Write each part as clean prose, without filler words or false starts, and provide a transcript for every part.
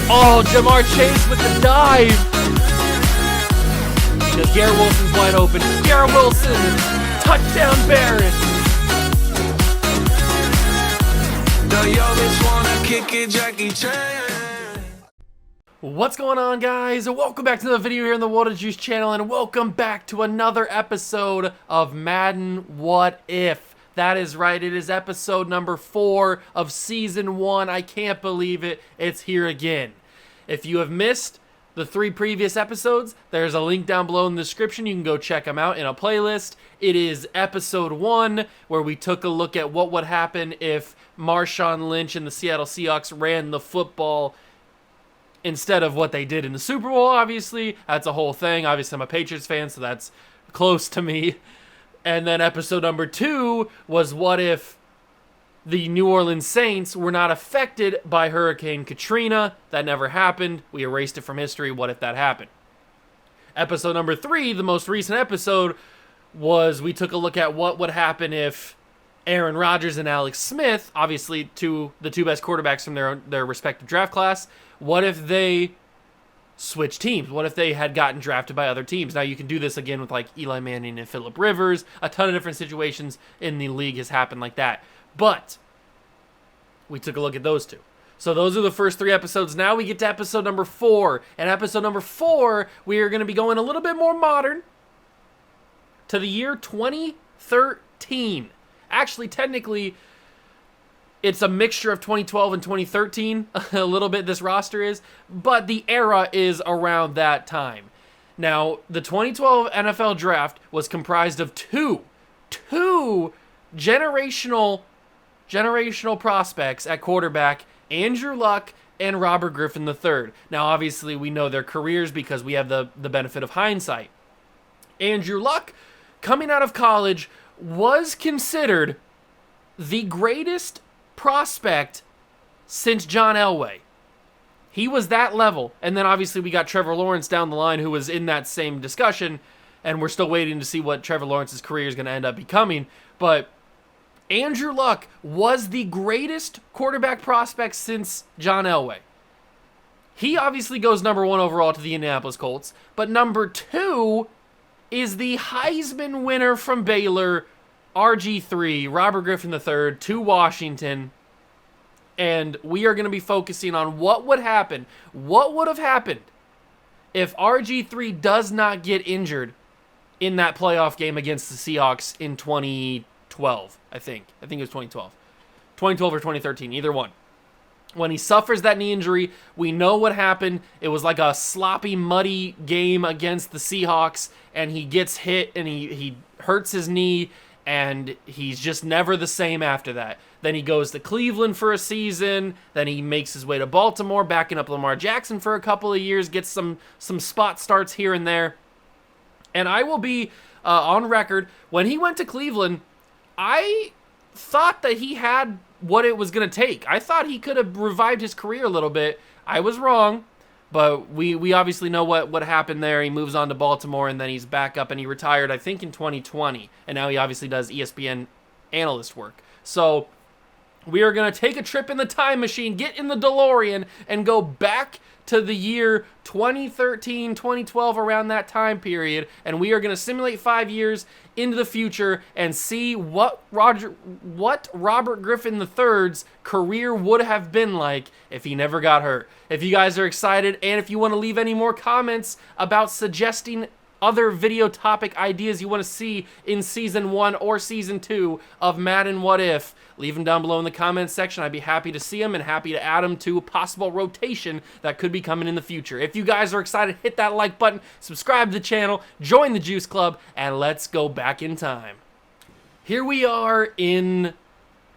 Oh, Jamar Chase with the dive. Because Garrett Wilson's wide open. Garrett Wilson, touchdown Barrett. What's going on, guys? Welcome back to the video here on the Water Juice channel, and welcome back to another episode of Madden What If. That is right, it is episode number 4 of season 1. I can't believe it, it's here again. If you have missed the 3 previous episodes, there's a link down below in the description. You can go check them out in a playlist. It is episode 1, where we took a look at what would happen if Marshawn Lynch and the Seattle Seahawks ran the football instead of what they did in the Super Bowl, obviously. That's a whole thing. Obviously, I'm a Patriots fan, so that's close to me. And then episode number 2 was what if the New Orleans Saints were not affected by Hurricane Katrina. That never happened. We erased it from history. What if that happened? Episode number 3, the most recent episode, was we took a look at what would happen if Aaron Rodgers and Alex Smith, obviously the two best quarterbacks from their respective draft class, what if they switch teams? What if they had gotten drafted by other teams? Now, you can do this again with like Eli Manning and Phillip Rivers. A ton of different situations in the league has happened like that. But we took a look at those two. So those are the first 3 episodes. Now we get to episode number 4. And episode number 4, we are going to be going a little bit more modern to the year 2013. Actually, technically, it's a mixture of 2012 and 2013, a little bit this roster is, but the era is around that time. Now, the 2012 NFL Draft was comprised of two generational prospects at quarterback, Andrew Luck and Robert Griffin III. Now, obviously, we know their careers because we have the benefit of hindsight. Andrew Luck, coming out of college, was considered the greatest prospect since John Elway. He was that level. And then obviously we got Trevor Lawrence down the line, who was in that same discussion, and we're still waiting to see what Trevor Lawrence's career is going to end up becoming. But Andrew Luck was the greatest quarterback prospect since John Elway. He obviously goes number 1 overall to the Indianapolis Colts, but number 2 is the Heisman winner from Baylor, RG3, Robert Griffin III, to Washington. And we are going to be focusing on what would happen. What would have happened if RG3 does not get injured in that playoff game against the Seahawks in 2012, I think. I think it was 2012. 2012 or 2013, either one. When he suffers that knee injury, we know what happened. It was like a sloppy, muddy game against the Seahawks, and he gets hit and he hurts his knee, and he's just never the same after that. Then he goes to Cleveland for a season. Then he makes his way to Baltimore, backing up Lamar Jackson for a couple of years, gets some spot starts here and there. And I will be on record, when he went to Cleveland, I thought that he had what it was going to take. I thought he could have revived his career a little bit. I was wrong. But we obviously know what happened there. He moves on to Baltimore, and then he's back up, and he retired, I think, in 2020. And now he obviously does ESPN analyst work. So we are going to take a trip in the time machine, get in the DeLorean, and go back to the year 2013, 2012, around that time period. And we are going to simulate 5 years into the future and see what Robert Griffin III's career would have been like if he never got hurt. If you guys are excited, and if you want to leave any more comments about suggesting other video topic ideas you want to see in Season 1 or Season 2 of Madden What If, leave them down below in the comments section. I'd be happy to see them and happy to add them to a possible rotation that could be coming in the future. If you guys are excited, hit that like button, subscribe to the channel, join the Juice Club, and let's go back in time. Here we are in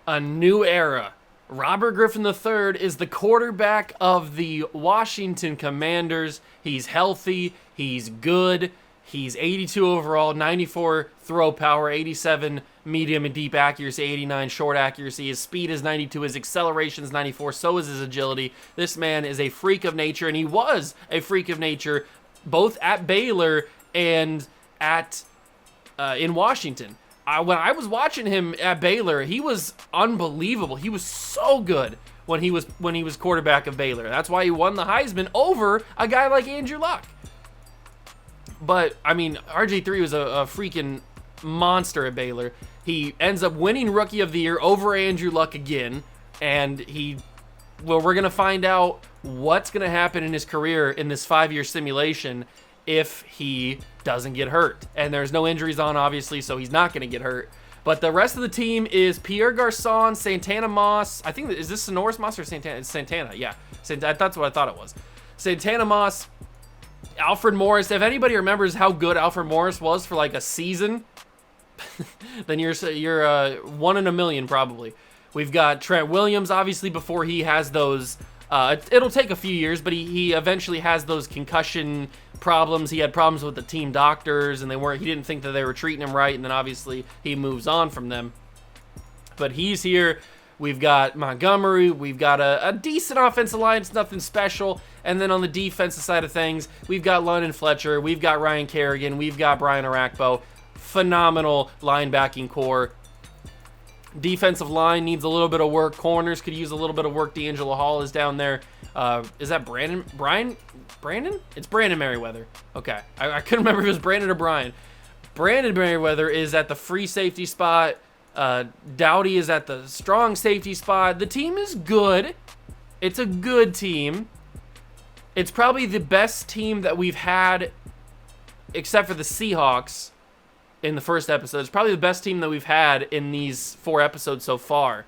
a new era. Robert Griffin III is the quarterback of the Washington Commanders. He's healthy, he's good, he's 82 overall, 94 throw power, 87 medium and deep accuracy, 89 short accuracy. His speed is 92, his acceleration is 94, so is his agility. This man is a freak of nature, and he was a freak of nature both at Baylor and in Washington. when I was watching him at Baylor, he was unbelievable. He was so good when he was quarterback of Baylor. That's why he won the Heisman over a guy like Andrew Luck. But, I mean, RG3 was a freaking monster at Baylor. He ends up winning Rookie of the Year over Andrew Luck again, and we're going to find out what's going to happen in his career in this 5-year simulation if he doesn't get hurt. And there's no injuries on, obviously, so he's not going to get hurt. But the rest of the team is Pierre Garçon, Santana Moss. I think, is this Sonoris Moss or Santana? It's Santana, yeah. That's what I thought it was. Santana Moss, Alfred Morris. If anybody remembers how good Alfred Morris was for like a season, then you're 1 in a million probably. We've got Trent Williams, obviously, before he has those. It'll take a few years, but he eventually has those concussion problems. He had problems with the team doctors, and he didn't think that they were treating him right, and then obviously he moves on from them. But he's here. We've got Montgomery. We've got a decent offensive line. It's nothing special. And then on the defensive side of things, we've got London Fletcher. We've got Ryan Kerrigan. We've got Brian Arakpo. Phenomenal linebacking core. Defensive line needs a little bit of work. Corners could use a little bit of work. D'Angelo Hall is down there. Is that Brandon? Brandon? It's Brandon Merriweather. Okay. I couldn't remember if it was Brandon or Brian. Brandon Merriweather is at the free safety spot. Dowdy is at the strong safety spot. The team is good. It's a good team. It's probably the best team that we've had, except for the Seahawks in the first episode. It's probably the best team that we've had in these 4 episodes so far.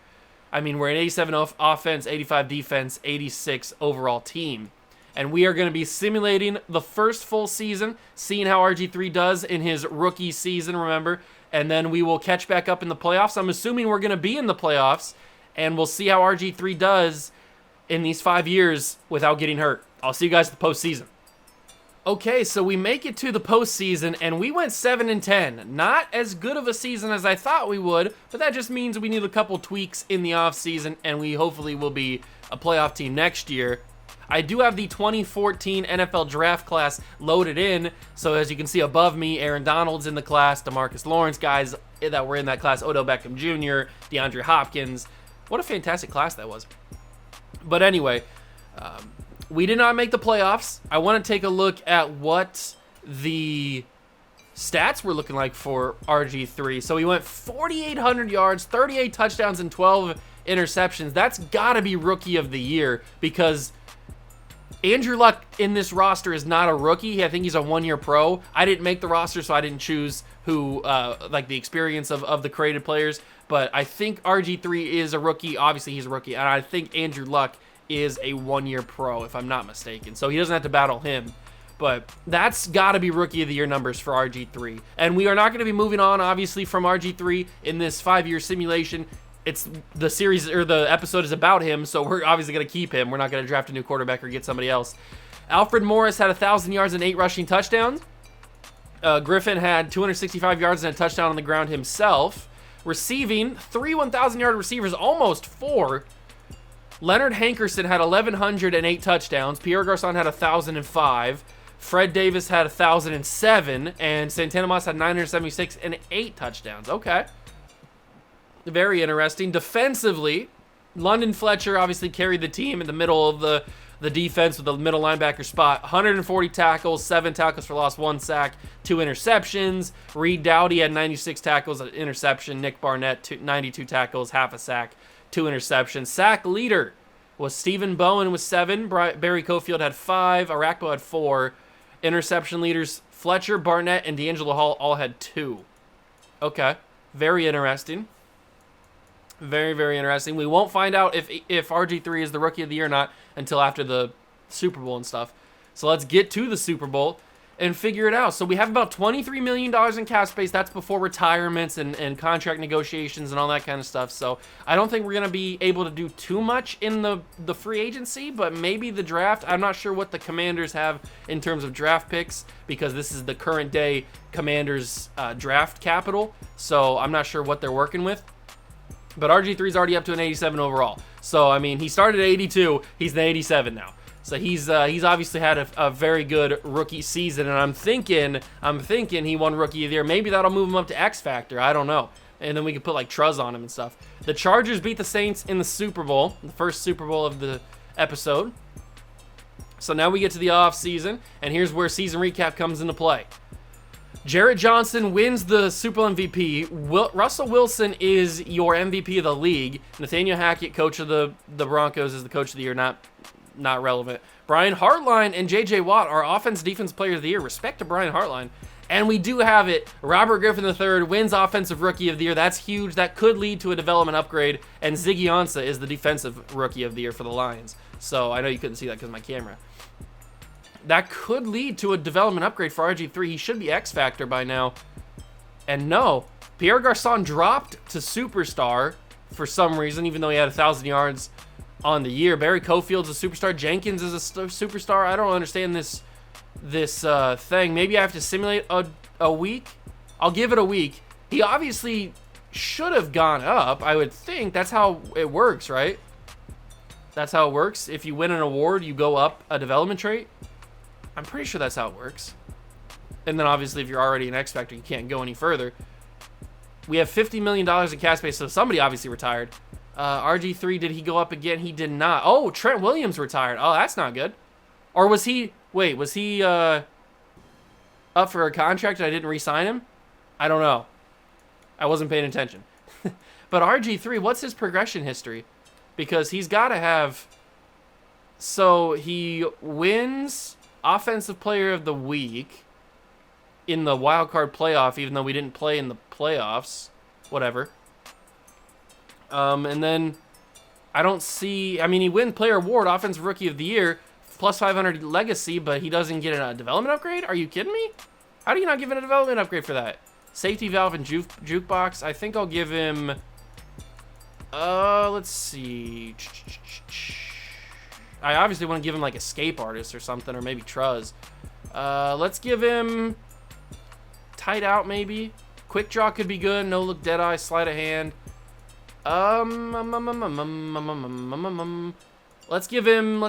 I mean, we're an 87 offense, 85 defense, 86 overall team. And we are going to be simulating the first full season, seeing how RG3 does in his rookie season, remember? And then we will catch back up in the playoffs. I'm assuming we're going to be in the playoffs, and we'll see how RG3 does in these 5 years without getting hurt. I'll see you guys at the postseason. Okay, so we make it to the postseason, and we went 7-10. Not as good of a season as I thought we would, but that just means we need a couple tweaks in the offseason, and we hopefully will be a playoff team next year. I do have the 2014 NFL draft class loaded in, so as you can see above me, Aaron Donald's in the class, DeMarcus Lawrence, guys that were in that class, Odell Beckham Jr., DeAndre Hopkins. What a fantastic class that was. But anyway, we did not make the playoffs. I want to take a look at what the stats were looking like for RG3. So he went 4,800 yards, 38 touchdowns, and 12 interceptions. That's got to be Rookie of the Year, because Andrew Luck in this roster is not a rookie. I think he's a 1-year pro. I didn't make the roster, so I didn't choose who, like the experience of the created players. But I think RG3 is a rookie. Obviously, he's a rookie. And I think Andrew Luck is a 1-year pro, if I'm not mistaken. So he doesn't have to battle him. But that's got to be Rookie of the Year numbers for RG3. And we are not going to be moving on, obviously, from RG3 in this 5-year simulation. It's the series, or the episode is about him, so we're obviously going to keep him. We're not going to draft a new quarterback or get somebody else. Alfred Morris had 1,000 yards and 8 rushing touchdowns. Griffin had 265 yards and a touchdown on the ground himself. Receiving, 3 1,000-yard receivers, almost 4. Leonard Hankerson had 1,108 touchdowns. Pierre Garçon had 1,005. Fred Davis had 1,007. And Santana Moss had 976 and 8 touchdowns. Okay. Very interesting. Defensively, London Fletcher obviously carried the team in the middle of the defense with the middle linebacker spot. 140 tackles, 7 tackles for loss, 1 sack, 2 interceptions. Reed Dowdy had 96 tackles, an interception. Nick Barnett, 92 tackles, half a sack, 2 interceptions. Sack leader was Stephen Bowen with 7. Barry Cofield had 5. Arakpo had 4. Interception leaders Fletcher, Barnett, and D'Angelo Hall all had 2. Okay. Very interesting. Very, very interesting. We won't find out if RG3 is the Rookie of the Year or not until after the Super Bowl and stuff. So let's get to the Super Bowl and figure it out. So we have about $23 million in cap space. That's before retirements and contract negotiations and all that kind of stuff. So I don't think we're going to be able to do too much in the free agency, but maybe the draft. I'm not sure what the Commanders have in terms of draft picks, because this is the current day Commanders draft capital. So I'm not sure what they're working with. But RG3 is already up to an 87 overall. So, I mean, he started at 82. He's an 87 now. So he's obviously had a very good rookie season, and I'm thinking he won Rookie of the Year. Maybe that'll move him up to X Factor. I don't know. And then we could put like Truz on him and stuff. The Chargers beat the Saints in the Super Bowl, the first Super Bowl of the episode. So now we get to the off season, and here's where season recap comes into play. Jarrett Johnson wins the Super Bowl MVP. Russell Wilson is your MVP of the league. Nathaniel Hackett, coach of the Broncos, is the coach of the year. Not relevant. Brian Hartline and J.J. Watt are offense defense player of the year. Respect to Brian Hartline. And we do have it. Robert Griffin III wins offensive rookie of the year. That's huge. That could lead to a development upgrade. And Ziggy Ansah is the defensive rookie of the year for the Lions. So I know you couldn't see that because of my camera. That could lead to a development upgrade for RG3. He should be X Factor by now. And no, Pierre Garçon dropped to superstar for some reason, even though he had 1,000 yards on the year. Barry Cofield's a superstar. Jenkins is a superstar. I don't understand this thing. Maybe I have to simulate a week. I'll give it a week. He obviously should have gone up, I would think. That's how it works, right? That's how it works. If you win an award, you go up a development trait. I'm pretty sure that's how it works. And then obviously if you're already an X Factor, you can't go any further. We have $50 million in cap space, so somebody obviously retired. RG3, did he go up again? He did not. Oh, Trent Williams retired. Oh, that's not good. Or was he... Wait, was he up for a contract and I didn't re-sign him? I don't know. I wasn't paying attention. But RG3, what's his progression history? Because he's got to have... So he wins Offensive Player of the Week in the wild card playoff, even though we didn't play in the playoffs. Whatever. And then I don't see... I mean, he wins Player Award, Offensive Rookie of the Year, plus 500 legacy, but he doesn't get a development upgrade? Are you kidding me? How do you not give him a development upgrade for that? Safety valve and jukebox. I think I'll give him... let's see. I obviously want to give him like Escape Artist or something, or maybe Truz. Let's give him Tight Out maybe. Quick Draw could be good. No Look, Deadeye, Sleight of Hand. Let's give him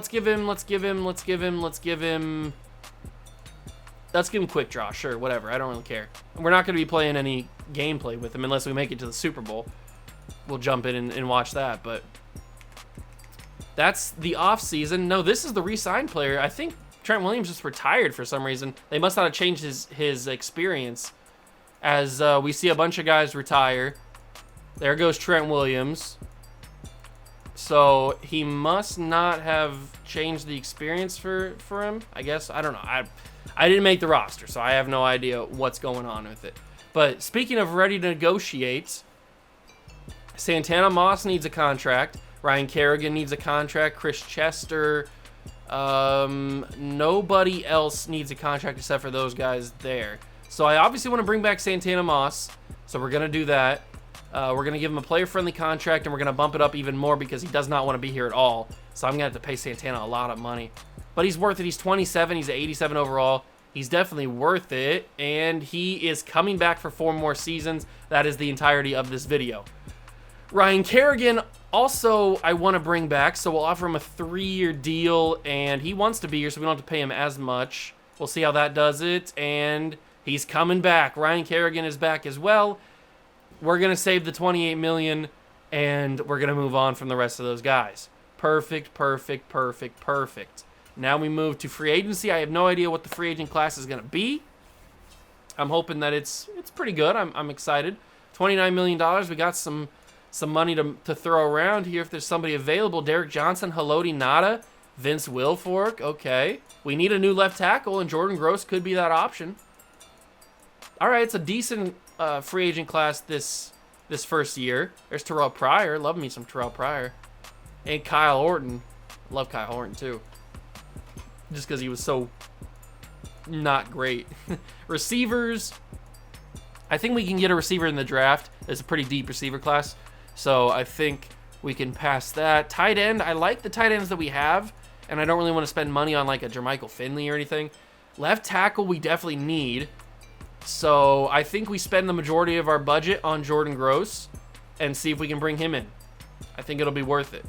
Quick Draw. Sure, whatever. I don't really care. We're not going to be playing any gameplay with him unless we make it to the Super Bowl. We'll jump in and watch that, but that's the off season. No, this is the re-signed player. I think Trent Williams just retired for some reason. They must not have changed his experience, as we see a bunch of guys retire. There goes Trent Williams. So he must not have changed the experience for him, I guess. I don't know. I didn't make the roster, so I have no idea what's going on with it. But speaking of ready to negotiate, Santana Moss needs a contract. Ryan Kerrigan needs a contract. Chris Chester. Nobody else needs a contract except for those guys there. So I obviously want to bring back Santana Moss. So we're going to do that. We're going to give him a player-friendly contract, and we're going to bump it up even more because he does not want to be here at all. So I'm going to have to pay Santana a lot of money. But he's worth it. He's 27. He's at 87 overall. He's definitely worth it, and he is coming back for 4 more seasons. That is the entirety of this video. Ryan Kerrigan also I want to bring back, so we'll offer him a 3-year deal, and he wants to be here, so we don't have to pay him as much. We'll see how that does it, and he's coming back. Ryan Kerrigan is back as well. We're going to save the $28 million, and we're going to move on from the rest of those guys. Perfect, perfect, perfect, perfect. Now we move to free agency. I have no idea what the free agent class is going to be. I'm hoping that it's pretty good. I'm excited. $29 million. We got some money to throw around here if there's somebody available. Derek Johnson, Haloti Ngata, Vince Wilfork. Okay. We need a new left tackle, and Jordan Gross could be that option. All right, it's a decent free agent class this first year. There's Terrell Pryor. Love me some Terrell Pryor. And Kyle Orton. Love Kyle Orton, too. Just because he was so not great. Receivers. I think we can get a receiver in the draft. It's a pretty deep receiver class. So I think we can pass that. Tight end. I like the tight ends that we have. And I don't really want to spend money on like a Jermichael Finley or anything. Left tackle we definitely need. So I think we spend the majority of our budget on Jordan Gross and see if we can bring him in. I think it'll be worth it.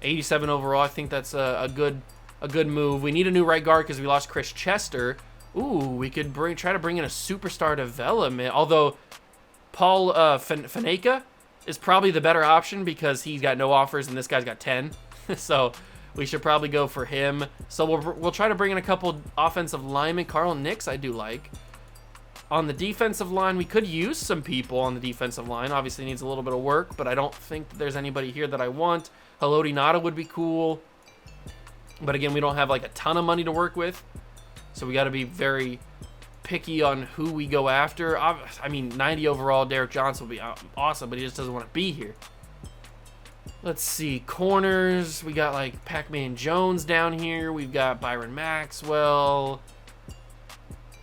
87 overall. I think that's a good a good move. We need a new right guard because we lost Chris Chester. Ooh, we could try to bring in a superstar development. Although Paul Faneka is probably the better option because he's got no offers and this guy's got 10. So we should probably go for him. So we'll try to bring in a couple offensive linemen. Carl Nix, I do like. On the defensive line, we could use some people on the defensive line. Obviously needs a little bit of work, but I don't think that there's anybody here that I want. Haloti Nada would be cool. But again, we don't have like a ton of money to work with. So we got to be very picky on who we go after. I mean, 90 overall, Derek Johnson will be awesome, but he just doesn't want to be here. Let's see, corners. We got like Pac-Man Jones down here. We've got Byron Maxwell.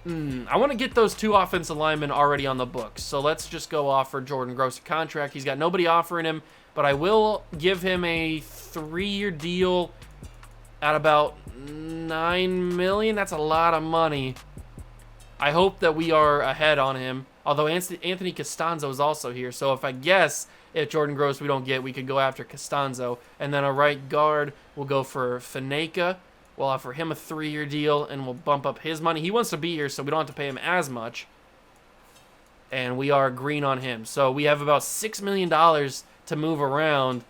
I want to get those 2 offensive linemen already on the books. So let's just go offer Jordan Gross a contract. He's got nobody offering him, but I will give him a 3-year deal at about $9 million. That's a lot of money. I hope that we are ahead on him. Although Anthony Costanzo is also here. So if Jordan Gross we don't get, we could go after Costanzo. And then a right guard, we'll go for Faneka. We'll offer him a 3-year deal, and we'll bump up his money. He wants to be here, so we don't have to pay him as much. And we are green on him. So we have about $6 million to move around.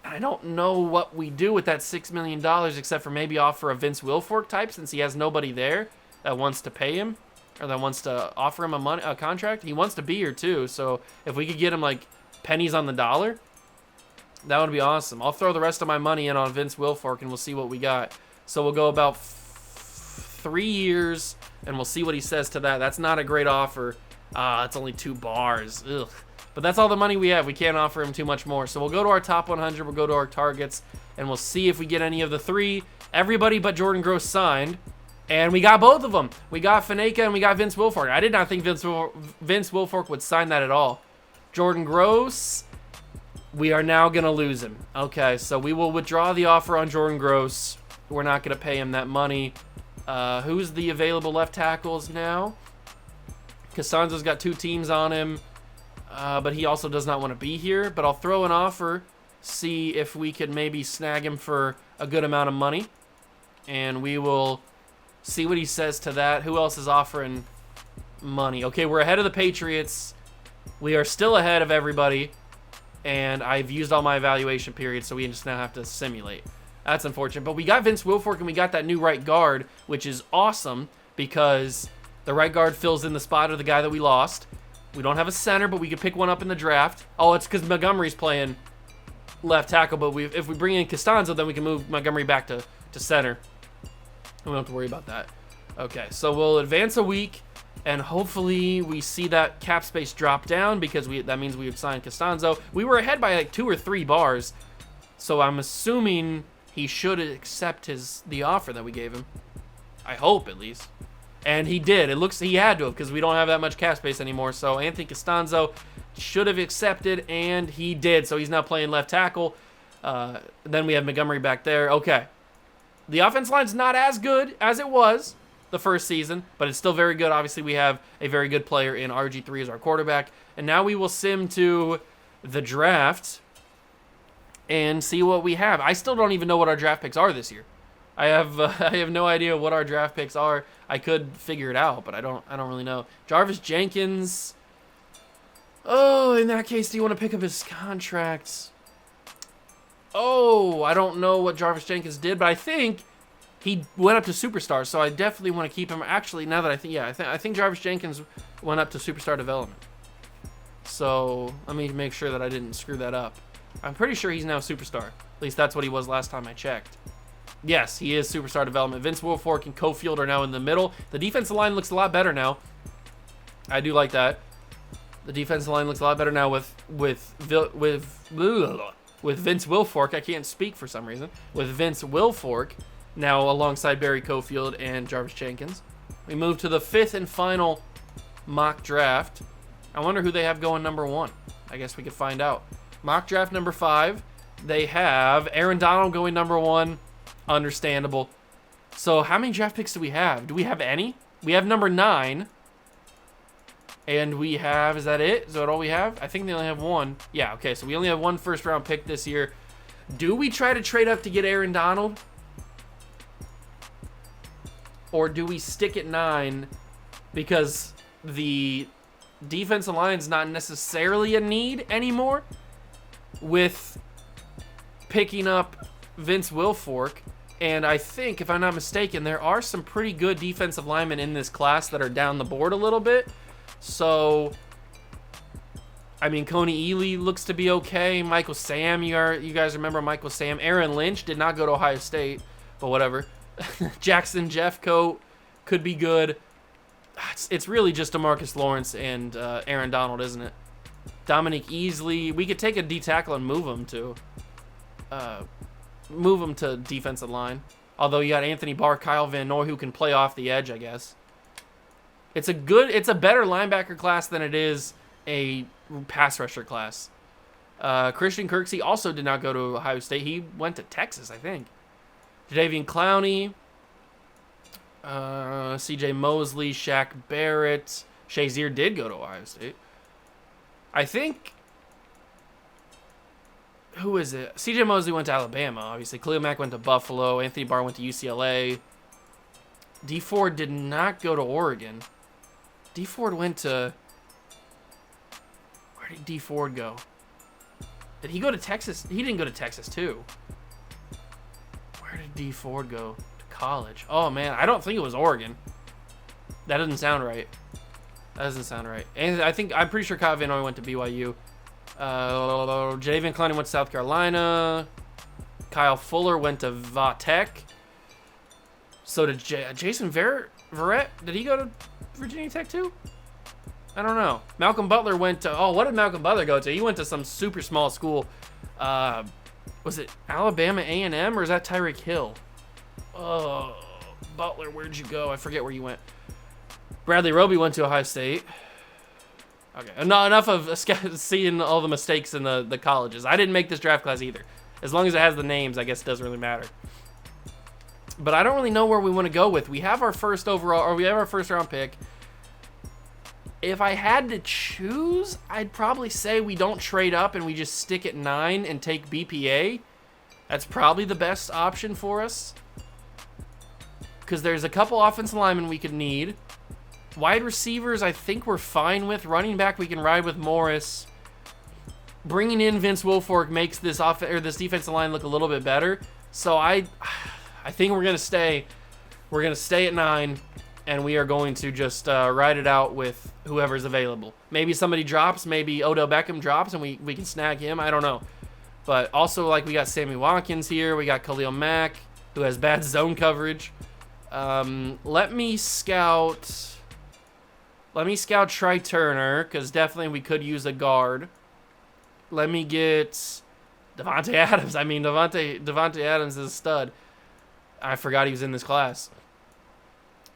I don't know what we do with that $6 million except for maybe offer a Vince Wilfork type since he has nobody there that wants to pay him or that wants to offer him a contract. He wants to be here, too. So if we could get him, like, pennies on the dollar, that would be awesome. I'll throw the rest of my money in on Vince Wilfork, and we'll see what we got. So we'll go about 3 years, and we'll see what he says to that. That's not a great offer. It's only 2 bars. Ugh. But that's all the money we have. We can't offer him too much more. So we'll go to our top 100. We'll go to our targets, and we'll see if we get any of the 3. Everybody but Jordan Gross signed, and we got both of them. We got Faneka, and we got Vince Wilfork. I did not think Vince Wilfork would sign that at all. Jordan Gross, we are now going to lose him. Okay, so we will withdraw the offer on Jordan Gross. We're not going to pay him that money. Who's the available left tackles now? Costanzo's got 2 teams on him, but he also does not want to be here. But I'll throw an offer, see if we could maybe snag him for a good amount of money. And we will see what he says to that. Who else is offering money? Okay, we're ahead of the Patriots. We are still ahead of everybody. And I've used all my evaluation periods, so we just now have to simulate. That's unfortunate. But we got Vince Wilfork, and we got that new right guard, which is awesome because the right guard fills in the spot of the guy that we lost. We don't have a center, but we could pick one up in the draft. Oh, it's because Montgomery's playing left tackle, but if we bring in Costanzo, then we can move Montgomery back to center. We don't have to worry about that. Okay, so we'll advance a week, and hopefully we see that cap space drop down because that means we have signed Costanzo. We were ahead by like 2 or 3 bars, so I'm assuming he should accept the offer that we gave him. I hope, at least. And he did. It looks he had to have because we don't have that much cap space anymore. So Anthony Costanzo should have accepted, and he did. So he's now playing left tackle. Then we have Montgomery back there. Okay. The offense line's not as good as it was the first season, but it's still very good. Obviously, we have a very good player in RG3 as our quarterback. And now we will sim to the draft and see what we have. I still don't even know what our draft picks are this year. I have no idea what our draft picks are. I could figure it out, but I don't really know. Jarvis Jenkins. Oh, in that case, do you want to pick up his contract? Oh, I don't know what Jarvis Jenkins did, but I think he went up to superstar, so I definitely want to keep him. Actually, now that I think Jarvis Jenkins went up to superstar development. So let me make sure that I didn't screw that up. I'm pretty sure he's now superstar. At least that's what he was last time I checked. Yes, he is superstar development. Vince Wilfork and Cofield are now in the middle. The defensive line looks a lot better now. I do like that. The defensive line looks a lot better now with Vince Wilfork. I can't speak for some reason. With Vince Wilfork now alongside Barry Cofield and Jarvis Jenkins. We move to the 5th and final mock draft. I wonder who they have going number 1. I guess we could find out. Mock draft number 5. They have Aaron Donald going number 1. Understandable. So how many draft picks do we have? Do we have any? We have number 9. And we have, is that it? Is that all we have? I think they only have 1. Yeah, okay, so we only have 1 first round pick this year. Do we try to trade up to get Aaron Donald? or do we stick at 9 because the defensive line is not necessarily a need anymore with picking up Vince Wilfork? And I think, if I'm not mistaken, there are some pretty good defensive linemen in this class that are down the board a little bit. So, I mean, Coney Ely looks to be okay. Michael Sam, you guys remember Michael Sam. Aaron Lynch did not go to Ohio State, but whatever. Jackson Jeffcoat could be good. It's really just DeMarcus Lawrence and Aaron Donald, isn't it? Dominic Easley. We could take a D-tackle and move him to defensive line. Although you got Anthony Barr, Kyle Van Noy, who can play off the edge, I guess. It's a better linebacker class than it is a pass rusher class. Christian Kirksey also did not go to Ohio State. He went to Texas, I think. Jadeveon Clowney, C.J. Mosley, Shaq Barrett. Shazier did go to Ohio State. I think... Who is it? C.J. Mosley went to Alabama, obviously. Khalil Mack went to Buffalo. Anthony Barr went to UCLA. D Ford did not go to Oregon. D Ford went to... Where did D Ford go? Did he go to Texas? He didn't go to Texas, too. Where did D Ford go to college? Oh, man. I don't think it was Oregon. That doesn't sound right. And I'm pretty sure Kyle Van Noy went to BYU. Jadeveon Clowney went to South Carolina. Kyle Fuller went to Va-Tech. So did Jason Verrett. Did he go to Virginia Tech too? I don't know. Malcolm Butler went to... Oh, what did Malcolm Butler go to? He went to some super small school. Was it Alabama A&M or is that Tyreek Hill? Oh, Butler, where'd you go? I forget where you went. Bradley Roby went to Ohio State. Okay, not enough of seeing all the mistakes in the colleges. I didn't make this draft class either. As long as it has the names, I guess it doesn't really matter. But I don't really know where we want to go with. We have our first round pick. If I had to choose, I'd probably say we don't trade up and we just stick at 9 and take BPA. That's probably the best option for us. Because there's a couple offensive linemen we could need. Wide receivers, I think we're fine with. Running back, we can ride with Morris. Bringing in Vince Wilfork makes this defensive line look a little bit better. So I think we're gonna stay. We're gonna stay at 9, and we are going to just ride it out with whoever's available. Maybe somebody drops. Maybe Odell Beckham drops, and we can snag him. I don't know. But also, like, we got Sammy Watkins here. We got Khalil Mack, who has bad zone coverage. Let me scout Try Turner, because definitely we could use a guard. Let me get Devontae Adams. I mean, Devontae Adams is a stud. I forgot he was in this class.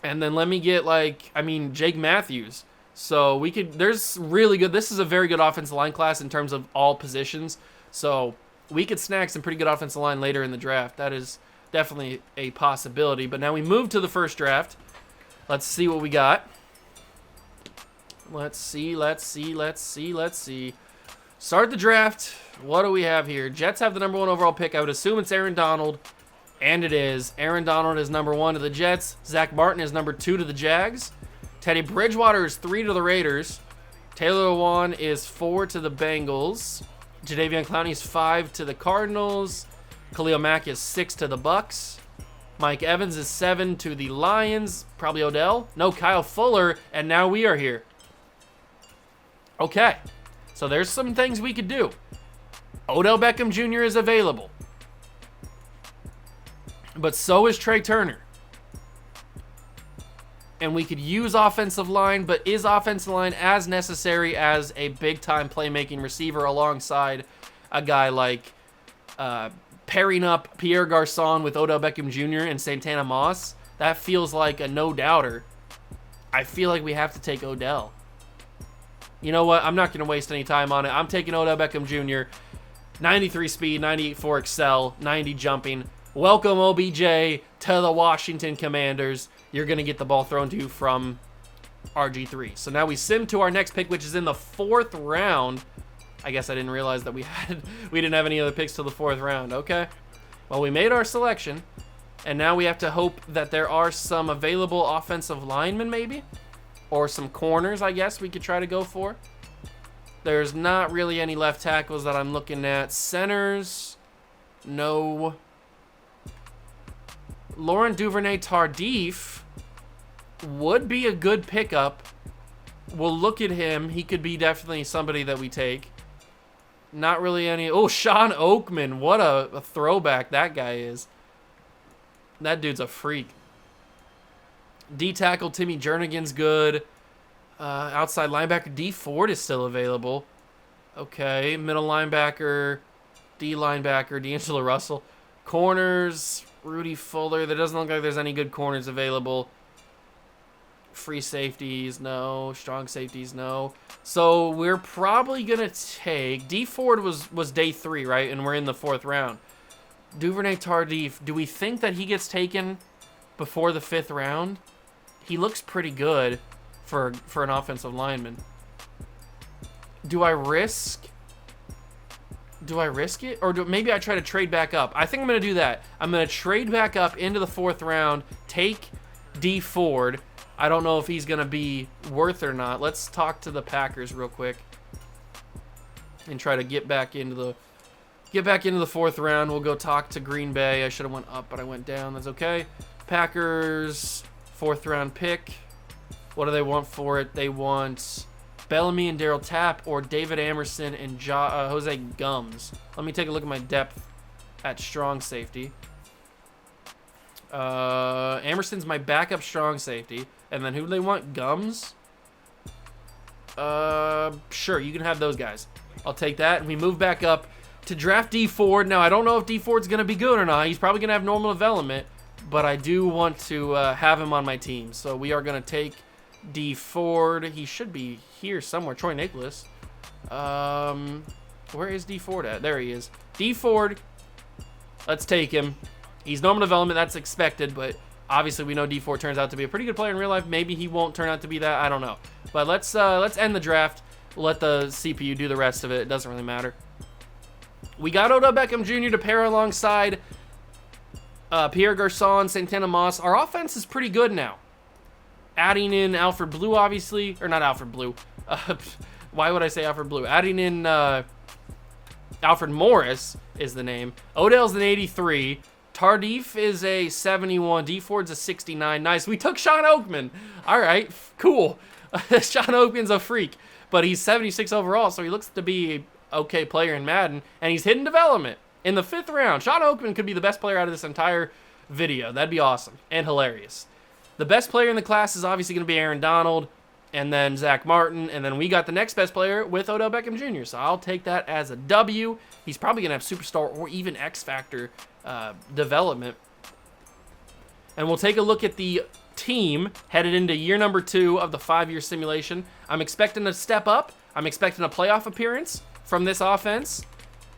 And then let me get, Jake Matthews. So this is a very good offensive line class in terms of all positions. So we could snag some pretty good offensive line later in the draft. That is definitely a possibility. But now we move to the first draft. Let's see what we got. Let's see. Start the draft. What do we have here? Jets have the number 1 overall pick. I would assume it's Aaron Donald, and it is. Aaron Donald is number 1 to the Jets. Zach Martin is number 2 to the Jags. Teddy Bridgewater is 3 to the Raiders. Taylor Lewan is 4 to the Bengals. Jadeveon Clowney is 5 to the Cardinals. Khalil Mack is 6 to the Bucks. Mike Evans is 7 to the Lions. Probably Odell. No, Kyle Fuller, and now we are here. Okay, so there's some things we could do. Odell Beckham Jr. is available. But so is Trey Turner. And we could use offensive line, but is offensive line as necessary as a big-time playmaking receiver alongside a guy like pairing up Pierre Garçon with Odell Beckham Jr. and Santana Moss? That feels like a no-doubter. I feel like we have to take Odell. You know what? I'm not going to waste any time on it. I'm taking Odell Beckham Jr. 93 speed, 98 for excel, 90 jumping. Welcome, OBJ, to the Washington Commanders. You're going to get the ball thrown to you from RG3. So now we sim to our next pick, which is in the 4th round. I guess I didn't realize that we didn't have any other picks till the 4th round. Okay. Well, we made our selection. And now we have to hope that there are some available offensive linemen, maybe? Or some corners, I guess, we could try to go for. There's not really any left tackles that I'm looking at. Centers, no. Laurent Duvernay-Tardif would be a good pickup. We'll look at him. He could be definitely somebody that we take. Not really any... Oh, Sean Oakman. What a throwback that guy is. That dude's a freak. D-tackle Timmy Jernigan's good. Outside linebacker D Ford is still available. Okay, middle linebacker, D linebacker, D'Angelo Russell. Corners, Rudy Fuller. There doesn't look like there's any good corners available. Free safeties, no. Strong safeties, no. So we're probably going to take... D Ford was day 3, right? And we're in the 4th round. Duvernay-Tardif, do we think that he gets taken before the 5th round? He looks pretty good for an offensive lineman. Do I risk it? Or maybe I try to trade back up. I think I'm going to do that. I'm going to trade back up into the 4th round, take D Ford. I don't know if he's going to be worth or not. Let's talk to the Packers real quick and try to get back into the 4th round. We'll go talk to Green Bay. I should have went up, but I went down. That's okay. Packers, 4th round pick. What do they want for it? They want Bellamy and Darryl Tapp or David Amerson and Jose Gums. Let me take a look at my depth at strong safety. Amerson's my backup strong safety. And then who do they want? Gums? Sure, you can have those guys. I'll take that. And we move back up to draft D Ford. Now, I don't know if D Ford's going to be good or not. He's probably going to have normal development. But I do want to have him on my team. So we are going to take D Ford. He should be here somewhere. Troy Nicholas. Where is D Ford at? There he is. D Ford. Let's take him. He's normal development. That's expected, but obviously we know D Ford turns out to be a pretty good player in real life. Maybe he won't turn out to be that. I don't know. But let's end the draft. We'll let the CPU do the rest of it. It doesn't really matter. We got Odell Beckham Jr. to pair alongside Pierre Garçon, Santana Moss. Our offense is pretty good now. Adding in Alfred Blue, obviously. Or not Alfred Blue. Why would I say Alfred Blue? Adding in Alfred Morris is the name. Odell's an 83. Tardif is a 71. D Ford's a 69. Nice. We took Sean Oakman. All right. Cool. Sean Oakman's a freak. But he's 76 overall, so he looks to be an okay player in Madden. And he's hidden development in the 5th round. Sean Oakman could be the best player out of this entire video. That'd be awesome and hilarious. The best player in the class is obviously going to be Aaron Donald, and then Zach Martin, and then we got the next best player with Odell Beckham Jr., so I'll take that as a W. He's probably going to have superstar or even X-Factor development. And we'll take a look at the team headed into year number 2 of the 5-year simulation. I'm expecting a step up. I'm expecting a playoff appearance from this offense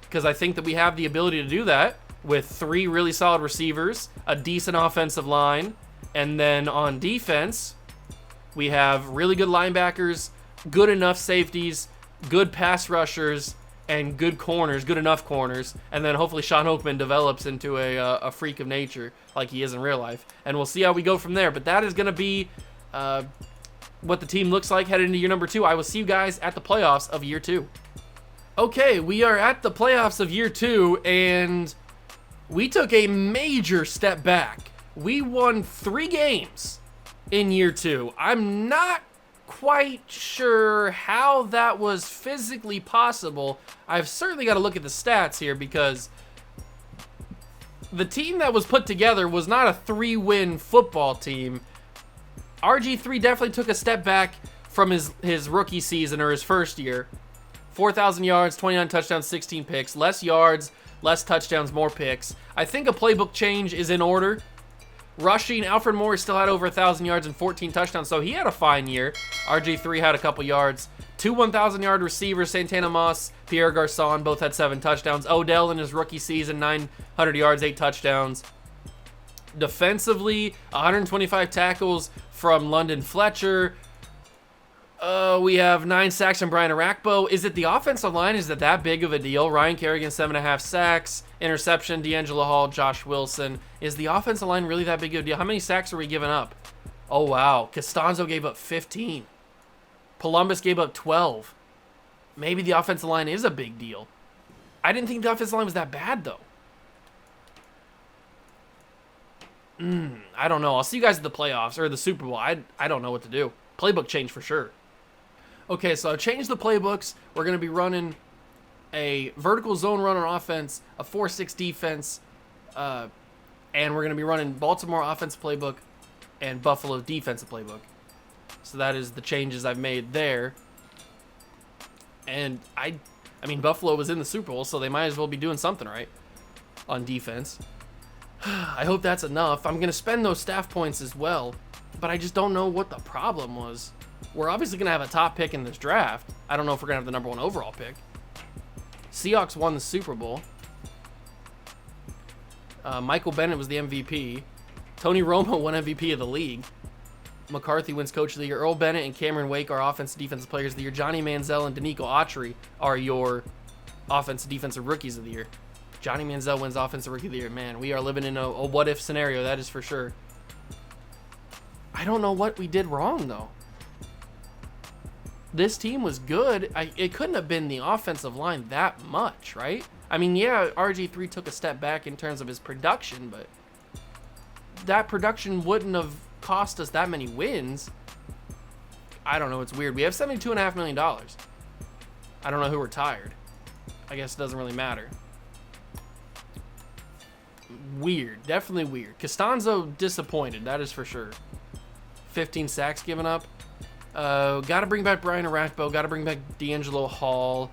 because I think that we have the ability to do that with 3 really solid receivers, a decent offensive line, and then on defense, we have really good linebackers, good enough safeties, good pass rushers, and good corners, good enough corners. And then hopefully Sean Oakman develops into a freak of nature like he is in real life. And we'll see how we go from there. But that is going to be what the team looks like headed into year number 2. I will see you guys at the playoffs of year 2. Okay, we are at the playoffs of year 2, and we took a major step back. We won 3 games in year 2. I'm not quite sure how that was physically possible. I've certainly got to look at the stats here because the team that was put together was not a 3-win football team. RG3 definitely took a step back from his rookie season or his first year. 4,000 yards, 29 touchdowns, 16 picks. Less yards, less touchdowns, more picks. I think a playbook change is in order. Rushing, Alfred Morris still had over 1,000 yards and 14 touchdowns, so he had a fine year. RG3 had a couple yards. 2 1,000-yard receivers, Santana Moss, Pierre Garçon, both had 7 touchdowns. Odell in his rookie season, 900 yards, 8 touchdowns. Defensively, 125 tackles from London Fletcher. We have 9 sacks from Brian Arakpo. Is it the offensive line? Is it that big of a deal? Ryan Kerrigan, 7.5 sacks. Interception, D'Angelo Hall, Josh Wilson. Is the offensive line really that big of a deal? How many sacks are we giving up? Oh, wow. Costanzo gave up 15. Columbus gave up 12. Maybe the offensive line is a big deal. I didn't think the offensive line was that bad, though. I don't know. I'll see you guys at the playoffs or the Super Bowl. I don't know what to do. Playbook change for sure. Okay, so I've changed the playbooks. We're going to be running a vertical zone run on offense, a 4-6 defense, and we're going to be running Baltimore offensive playbook and Buffalo defensive playbook. So that is the changes I've made there. And I mean, Buffalo was in the Super Bowl, so they might as well be doing something right on defense. I hope that's enough. I'm going to spend those staff points as well, but I just don't know what the problem was. We're obviously going to have a top pick in this draft. I don't know if we're going to have the number 1 overall pick. Seahawks won the Super Bowl. Michael Bennett was the MVP. Tony Romo won MVP of the league. McCarthy wins Coach of the Year. Earl Bennett and Cameron Wake are Offensive Defensive Players of the Year. Johnny Manziel and Danico Autry are your Offensive Defensive Rookies of the Year. Johnny Manziel wins Offensive Rookie of the Year. Man, we are living in a what-if scenario, that is for sure. I don't know what we did wrong, though. This team was good. It couldn't have been the offensive line that much, right? I mean, yeah, RG3 took a step back in terms of his production, but that production wouldn't have cost us that many wins. I don't know. It's weird. We have $72.5 million. I don't know who retired. I guess it doesn't really matter. Weird. Definitely weird. Costanzo disappointed. That is for sure. 15 sacks given up. Got to bring back Brian Arakpo. Got to bring back D'Angelo Hall.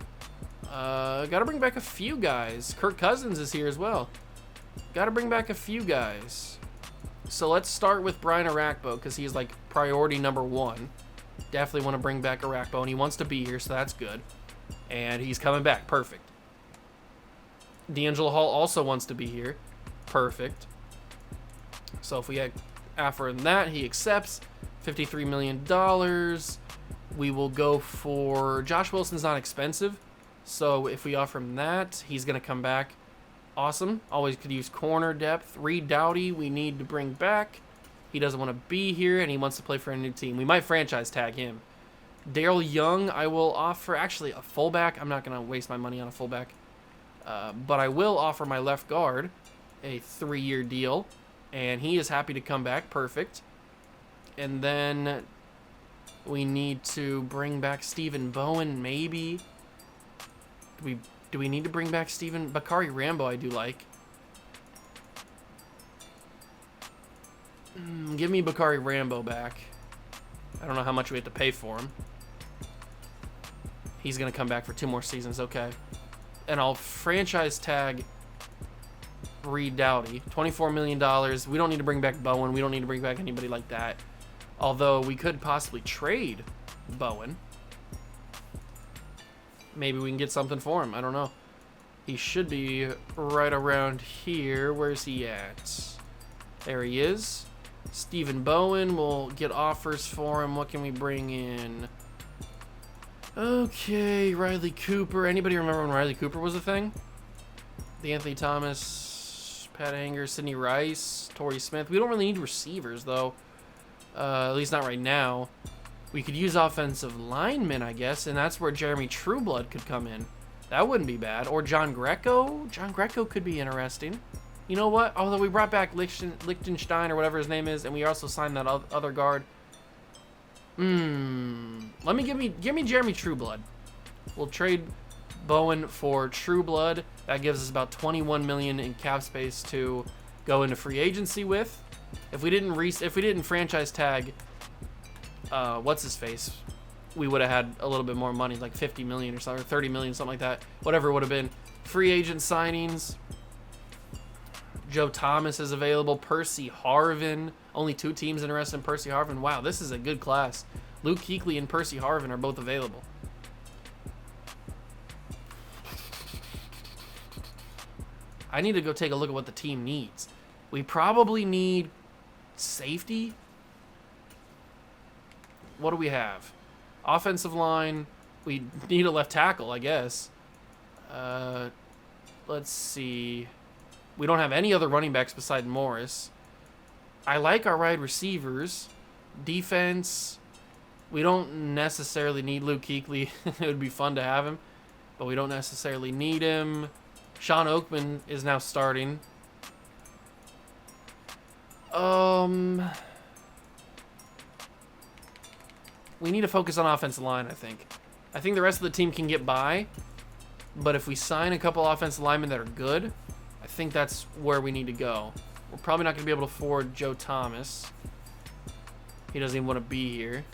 Got to bring back a few guys. Kirk Cousins is here as well. Got to bring back a few guys. So let's start with Brian Arakpo because he's like priority number 1. Definitely want to bring back Arakpo, and he wants to be here, so that's good. And he's coming back. Perfect. D'Angelo Hall also wants to be here. Perfect. So if we offer him that, he accepts. $53 million. We will go for... Josh Wilson's not expensive, so if we offer him that, he's going to come back. Awesome. Always could use corner depth. Reed Doughty, we need to bring back. He doesn't want to be here, and he wants to play for a new team. We might franchise tag him. Daryl Young, I will offer... Actually, a fullback. I'm not going to waste my money on a fullback. But I will offer my left guard a 3-year deal, and he is happy to come back. Perfect. And then we need to bring back Stephen Bowen, maybe. Do we need to bring back Stephen? Bakari Rambo I do like. Give me Bakari Rambo back. I don't know how much we have to pay for him. He's going to come back for 2 more seasons. Okay. And I'll franchise tag Reed Doughty. $24 million. We don't need to bring back Bowen. We don't need to bring back anybody like that. Although we could possibly trade Bowen. Maybe we can get something for him. I don't know. He should be right around here. Where's he at? There he is. Stephen Bowen. We'll get offers for him. What can we bring in? Okay, Riley Cooper. Anybody remember when Riley Cooper was a thing? The Anthony Thomas, Pat Anger, Sidney Rice, Torrey Smith. We don't really need receivers, though. At least not right now. We could use offensive linemen, I guess, and that's where Jeremy Trueblood could come in. That wouldn't be bad. Or John Greco. John Greco could be interesting. You know what? Although we brought back Lichtenstein or whatever his name is, and we also signed that other guard. Give me Jeremy Trueblood. We'll trade Bowen for Trueblood. That gives us about $21 million in cap space to go into free agency with. If we didn't franchise tag, what's his face, we would have had a little bit more money, like $50 million or something, or $30 million, something like that. Whatever it would have been. Free agent signings. Joe Thomas is available. Percy Harvin. Only 2 teams interested in Percy Harvin. Wow, this is a good class. Luke Kuechly and Percy Harvin are both available. I need to go take a look at what the team needs. We probably need safety. What do we have? Offensive line. We need a left tackle, I guess. let's see. We don't have any other running backs beside Morris. I like our wide receivers. Defense, we don't necessarily need Luke Kuechly. It would be fun to have him, but we don't necessarily need him. Sean Oakman is now starting. We need to focus on offensive line, I think. I think the rest of the team can get by, but if we sign a couple offensive linemen that are good, I think that's where we need to go. We're probably not going to be able to afford Joe Thomas. He doesn't even want to be here.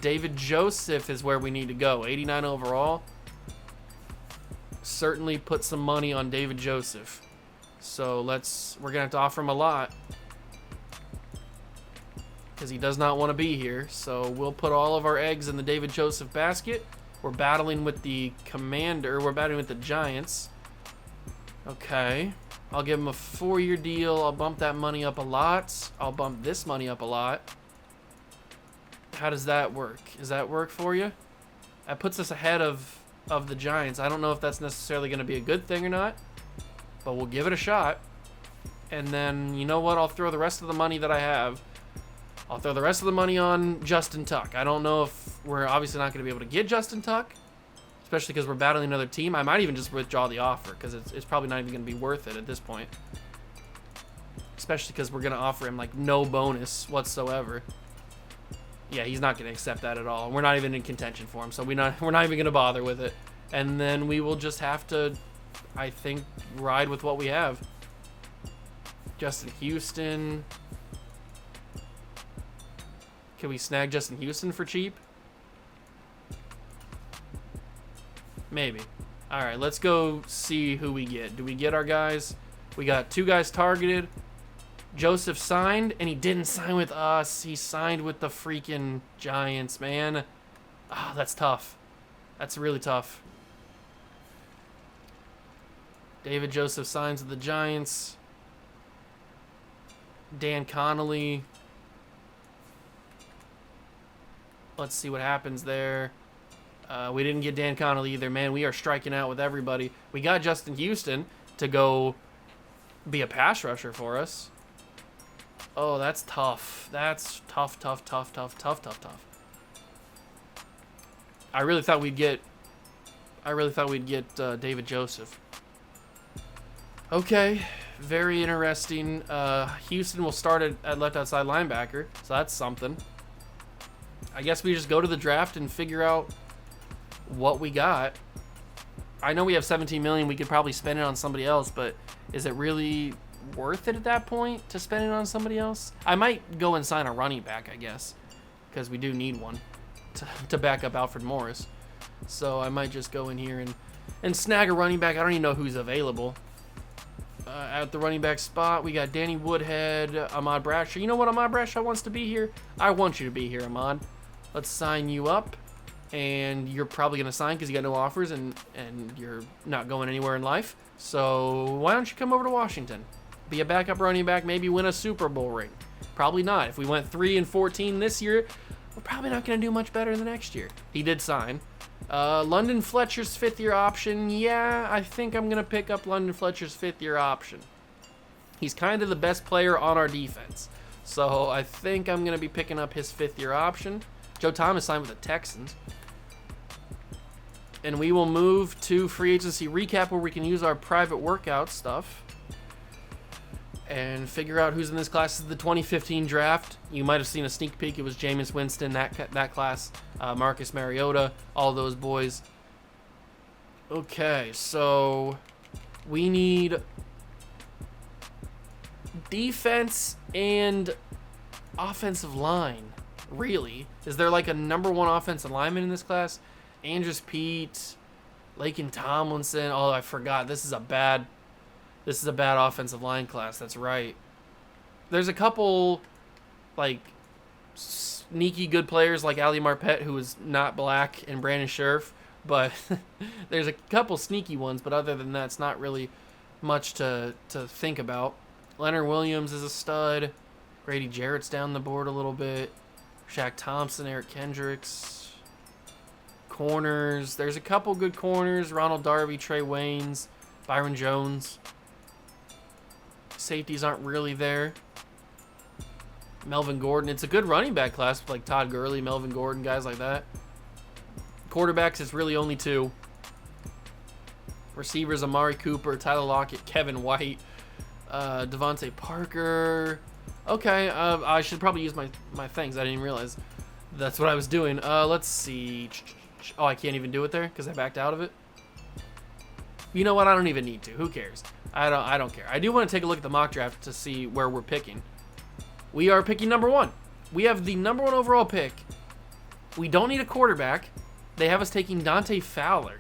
David Joseph is where we need to go. 89 overall. Certainly put some money on David Joseph. So we're going to have to offer him a lot, because he does not want to be here. So we'll put all of our eggs in the David Joseph basket. We're battling with the Commander. We're battling with the Giants. Okay. I'll give him a 4-year deal. I'll bump that money up a lot. I'll bump this money up a lot. How does that work? Does that work for you? That puts us ahead of the Giants. I don't know if that's necessarily going to be a good thing or not, but we'll give it a shot. And then, you know what? I'll throw the rest of the money that I have. I'll throw the rest of the money on Justin Tuck. I don't know if we're obviously not going to be able to get Justin Tuck, especially because we're battling another team. I might even just withdraw the offer, because it's probably not even going to be worth it at this point. Especially because we're going to offer him, like, no bonus whatsoever. Yeah, he's not going to accept that at all. We're not even in contention for him, so we're not even going to bother with it. And then we will just have to, I think, ride with what we have. Justin Houston. Can we snag Justin Houston for cheap? Maybe. All right, let's go see who we get. Do we get our guys? We got 2 guys targeted. Joseph signed, and he didn't sign with us. He signed with the freaking Giants, man. Ah, that's tough. That's really tough. David Joseph signs with the Giants. Dan Connolly. Let's see what happens there. We didn't get Dan Connolly either. Man, we are striking out with everybody. We got Justin Houston to go be a pass rusher for us. Oh, that's tough. That's tough. I really thought we'd get David Joseph. Okay, very interesting. Houston will start at left outside linebacker, so that's something. I guess we just go to the draft and figure out what we got. I know we have 17 million. We could probably spend it on somebody else, but is it really worth it at that point to spend it on somebody else? I might go and sign a running back, I guess, because we do need one to back up Alfred Morris. So I might just go in here and snag a running back. I don't even know who's available. At the running back spot, we got Danny Woodhead, Ahmad Bradshaw. You know what? Ahmad Bradshaw wants to be here. I want you to be here, Ahmad. Let's sign you up. And you're probably going to sign because you got no offers and you're not going anywhere in life. So why don't you come over to Washington? Be a backup running back, maybe win a Super Bowl ring. Probably not. If we went 3-14 this year, we're probably not going to do much better the next year. He did sign. London Fletcher's 5th-year option. Yeah, I think I'm going to pick up London Fletcher's 5th-year option. He's kind of the best player on our defense. So I think I'm going to be picking up his 5th-year option. Joe Thomas signed with the Texans. And we will move to free agency recap, where we can use our private workout stuff and figure out who's in this class. This is the 2015 draft. You might have seen a sneak peek. It was Jameis Winston, that class, Marcus Mariota, all those boys. Okay, so we need defense and offensive line, really. Is there like a number 1 offensive lineman in this class? Andrews Pete, Laken Tomlinson. Oh, I forgot. This is a bad offensive line class. That's right. There's a couple like sneaky good players like Ali Marpet, who is not black, and Brandon Scherf, but there's a couple sneaky ones, but other than that, it's not really much to think about. Leonard Williams is a stud. Grady Jarrett's down the board a little bit. Shaq Thompson, Eric Kendricks. Corners. There's a couple good corners. Ronald Darby, Trey Waynes. Byron Jones. Safeties aren't really there. Melvin Gordon. It's a good running back class with like Todd Gurley, Melvin Gordon, guys like that. Quarterbacks, it's really only 2. Receivers, Amari Cooper, Tyler Lockett, Kevin White, Devontae Parker. Okay, I should probably use my things. I didn't even realize that's what I was doing. Let's see. Oh, I can't even do it there because I backed out of it. You know what? I don't even need to. Who cares? I don't care. I do want to take a look at the mock draft to see where we're picking. We are picking number 1. We have the number 1 overall pick. We don't need a quarterback. They have us taking Dante Fowler.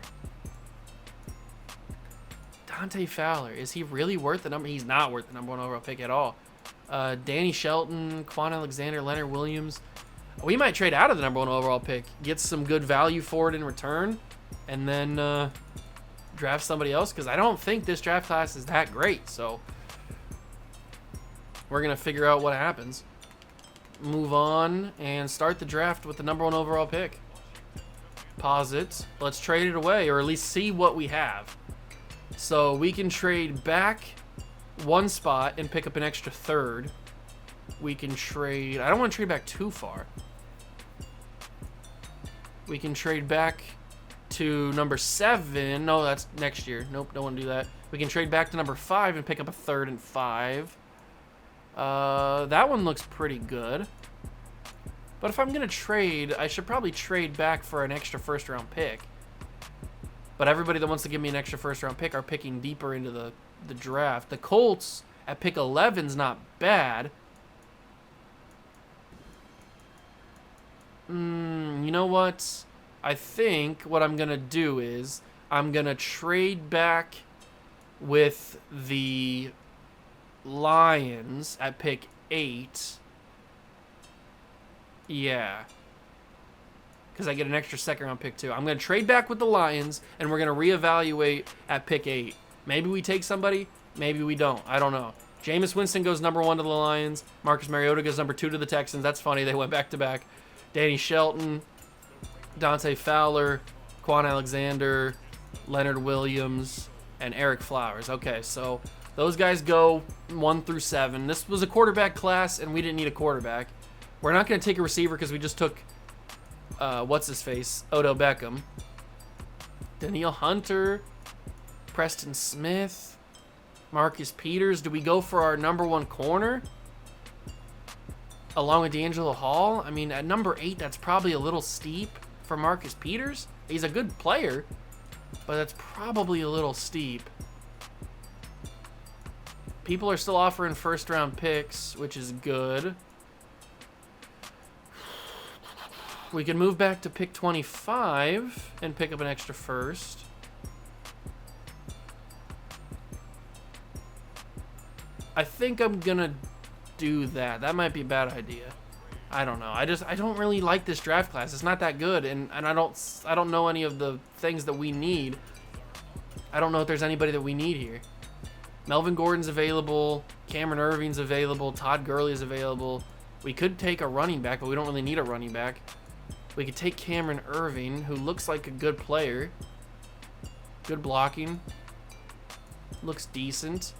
Dante Fowler. Is he really worth the number? He's not worth the number 1 overall pick at all. Danny Shelton, Quan Alexander, Leonard Williams. We might trade out of the number 1 overall pick, get some good value for it in return, and then draft somebody else, because I don't think this draft class is that great. So we're going to figure out what happens. Move on and start the draft with the number 1 overall pick. Pause it. Let's trade it away, or at least see what we have. So we can trade back 1 spot and pick up an extra 3rd. We can trade... I don't want to trade back too far. We can trade back to number 7. No, that's next year. Nope, don't want to do that. We can trade back to number 5 and pick up a 3rd and 5. That one looks pretty good. But if I'm going to trade, I should probably trade back for an extra 1st round pick. But everybody that wants to give me an extra 1st round pick are picking deeper into the draft. The Colts at pick 11's not bad. You know what? I think what I'm going to do is I'm going to trade back with the Lions at pick 8. Yeah. Because I get an extra 2nd round pick too. I'm going to trade back with the Lions, and we're going to reevaluate at pick 8. Maybe we take somebody. Maybe we don't. I don't know. Jameis Winston goes number 1 to the Lions. Marcus Mariota goes number 2 to the Texans. That's funny. They went back to back. Danny Shelton, Dante Fowler, Quan Alexander, Leonard Williams, and Eric Flowers. Okay, so those guys go 1 through 7. This was a quarterback class, and we didn't need a quarterback. We're not going to take a receiver because we just took, what's-his-face, Odell Beckham. Danielle Hunter, Preston Smith, Marcus Peters. Do we go for our number 1 corner along with D'Angelo Hall? I mean, at number 8, that's probably a little steep for Marcus Peters. He's a good player, but that's probably a little steep. People are still offering 1st round picks, which is good. We can move back to pick 25 and pick up an extra 1st. I think I'm gonna do that. That might be a bad idea. I don't know. I don't really like this draft class. It's not that good, and I don't know any of the things that we need. I don't know if there's anybody that we need here. Melvin Gordon's available. Cameron Irving's available. Todd Gurley is available. We could take a running back, but we don't really need a running back. We could take Cameron Irving, who looks like a good player. Good blocking. Looks decent.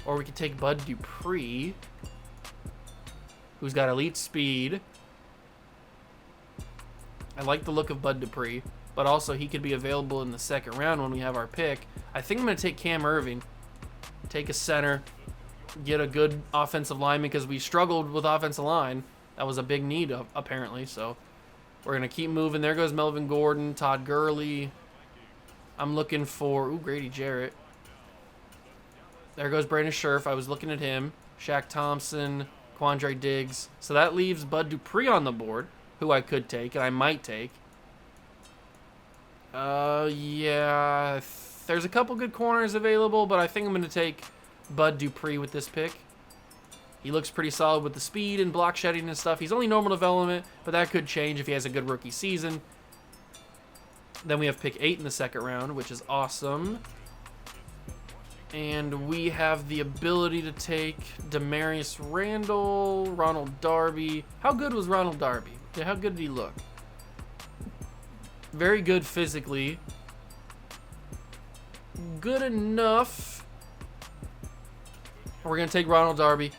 Or we could take Bud Dupree, who's got elite speed. I like the look of Bud Dupree, but also he could be available in the 2nd round when we have our pick. I think I'm going to take Cam Irving, take a center, get a good offensive lineman because we struggled with offensive line. That was a big need, apparently, so we're going to keep moving. There goes Melvin Gordon, Todd Gurley. I'm looking for, Grady Jarrett. There goes Brandon Scherf. I was looking at him. Shaq Thompson, Quandre Diggs. So that leaves Bud Dupree on the board, who I could take, and I might take. Yeah. There's a couple good corners available, but I think I'm going to take Bud Dupree with this pick. He looks pretty solid with the speed and block shedding and stuff. He's only normal development, but that could change if he has a good rookie season. Then we have pick 8 in the 2nd round, which is awesome. And we have the ability to take Demarius Randall, Ronald Darby. How good was Ronald Darby? Yeah, how good did he look? Very good physically. good enough. We're going to take Ronald Darby.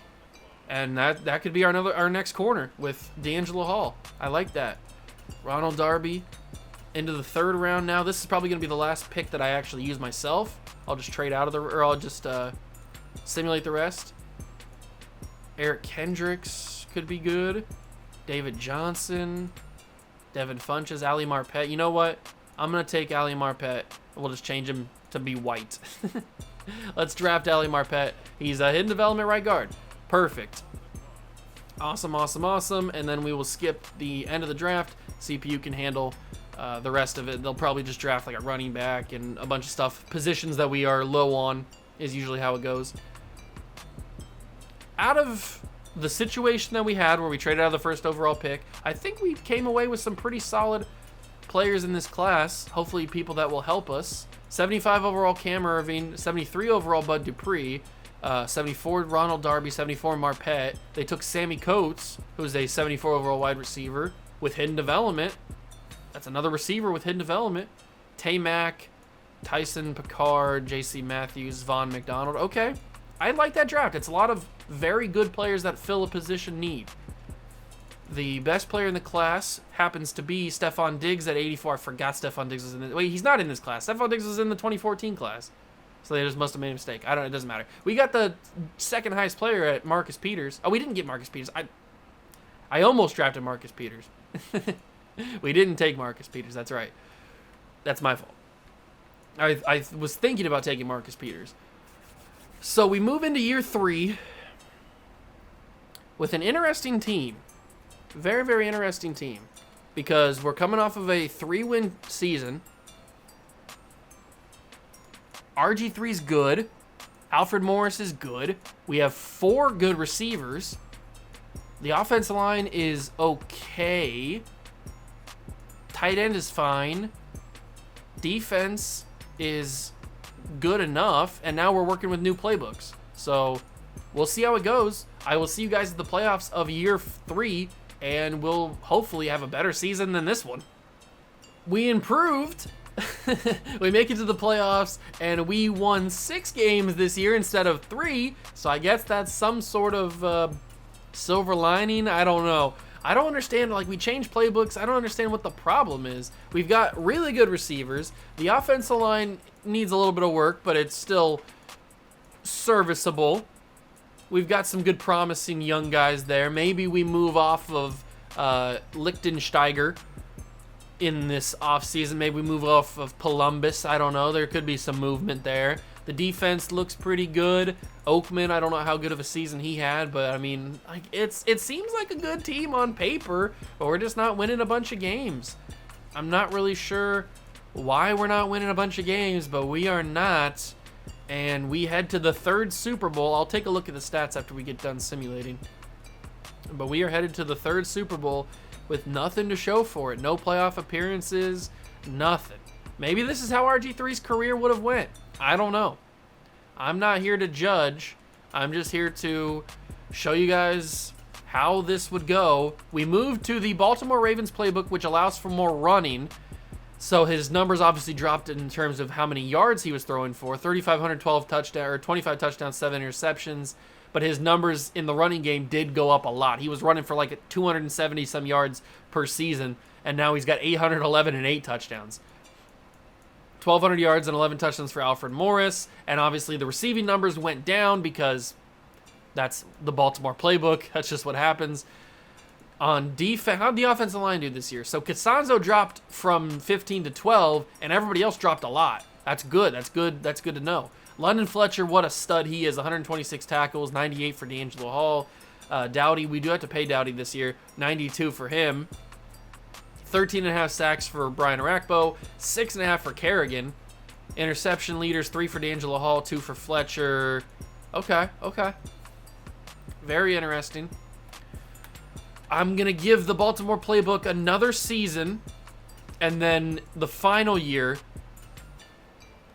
And that could be our next corner with D'Angelo Hall. I like that. Ronald Darby into the 3rd round now. This is probably going to be the last pick that I actually use myself. I'll just trade out of or I'll just simulate the rest. Eric Kendricks could be good. David Johnson. Devin Funches. Ali Marpet. You know what? I'm going to take Ali Marpet. We'll just change him to be white. Let's draft Ali Marpet. He's a hidden development right guard. Perfect. Awesome, awesome, awesome. And then we will skip the end of the draft. CPU can handle the rest of it. They'll probably just draft like a running back and a bunch of stuff. Positions that we are low on is usually how it goes. Out of the situation that we had where we traded out of the 1st overall pick, I think we came away with some pretty solid players in this class. Hopefully people that will help us. 75 overall Cam Irving, 73 overall Bud Dupree, 74 Ronald Darby, 74 Marpet. They took Sammy Coates, who's a 74 overall wide receiver with hidden development. That's another receiver with hidden development. Tay Mack, Tyson Picard, J.C. Matthews, Vaughn McDonald. Okay, I like that draft. It's a lot of very good players that fill a position need. The best player in the class happens to be Stephon Diggs at 84. I forgot Stephon Diggs was in this. Wait, he's not in this class. Stephon Diggs was in the 2014 class. So they just must have made a mistake. It doesn't matter. We got the 2nd highest player at Marcus Peters. Oh, we didn't get Marcus Peters. I almost drafted Marcus Peters. We didn't take Marcus Peters. That's right. That's my fault. I was thinking about taking Marcus Peters. So we move into year 3 with an interesting team. Very, very interesting team. Because we're coming off of a 3-win season. RG3's good. Alfred Morris is good. We have 4 good receivers. The offensive line is okay. Tight end is fine. Defense is good enough. And now we're working with new playbooks. So we'll see how it goes. I will see you guys at the playoffs of year 3. And we'll hopefully have a better season than this one. We improved. We make it to the playoffs, and we won 6 games this year instead of 3. So I guess that's some sort of silver lining. I don't know. I don't understand. Like, we changed playbooks. I don't understand what the problem is. We've got really good receivers. The offensive line needs a little bit of work, but it's still serviceable. We've got some good promising young guys there. Maybe we move off of Lichtensteiger in this offseason. Maybe we move off of Columbus. I don't know. There could be some movement there. The defense looks pretty good. Oakman, I don't know how good of a season he had, but I mean, like it seems like a good team on paper, but we're just not winning a bunch of games. I'm not really sure why we're not winning a bunch of games, but we are not. And we head to the 3rd Super Bowl. I'll take a look at the stats after we get done simulating. But we are headed to the 3rd Super Bowl with nothing to show for it. No playoff appearances, nothing. Maybe this is how RG3's career would have went. I don't know. I'm not here to judge. I'm just here to show you guys how this would go. We moved to the Baltimore Ravens playbook, which allows for more running. So his numbers obviously dropped in terms of how many yards he was throwing for. 3,512 touchdowns, or 25 touchdowns, 7 interceptions. But his numbers in the running game did go up a lot. He was running for like 270 some yards per season, and now he's got 811 and 8 touchdowns. 1,200 yards and 11 touchdowns for Alfred Morris. And obviously the receiving numbers went down because that's the Baltimore playbook. That's just what happens. On defense, how did the offensive line do this year? So Costanzo dropped from 15 to 12, and everybody else dropped a lot. That's good. That's good. That's good to know. London Fletcher, what a stud he is. 126 tackles, 98 for D'Angelo Hall. Dowdy, we do have to pay Dowdy this year. 92 for him. 13.5 sacks for Brian Arakpo. 6.5 for Kerrigan. Interception leaders, 3 for D'Angelo Hall, 2 for Fletcher. Okay. Very interesting. I'm going to give the Baltimore playbook another season, and then the final year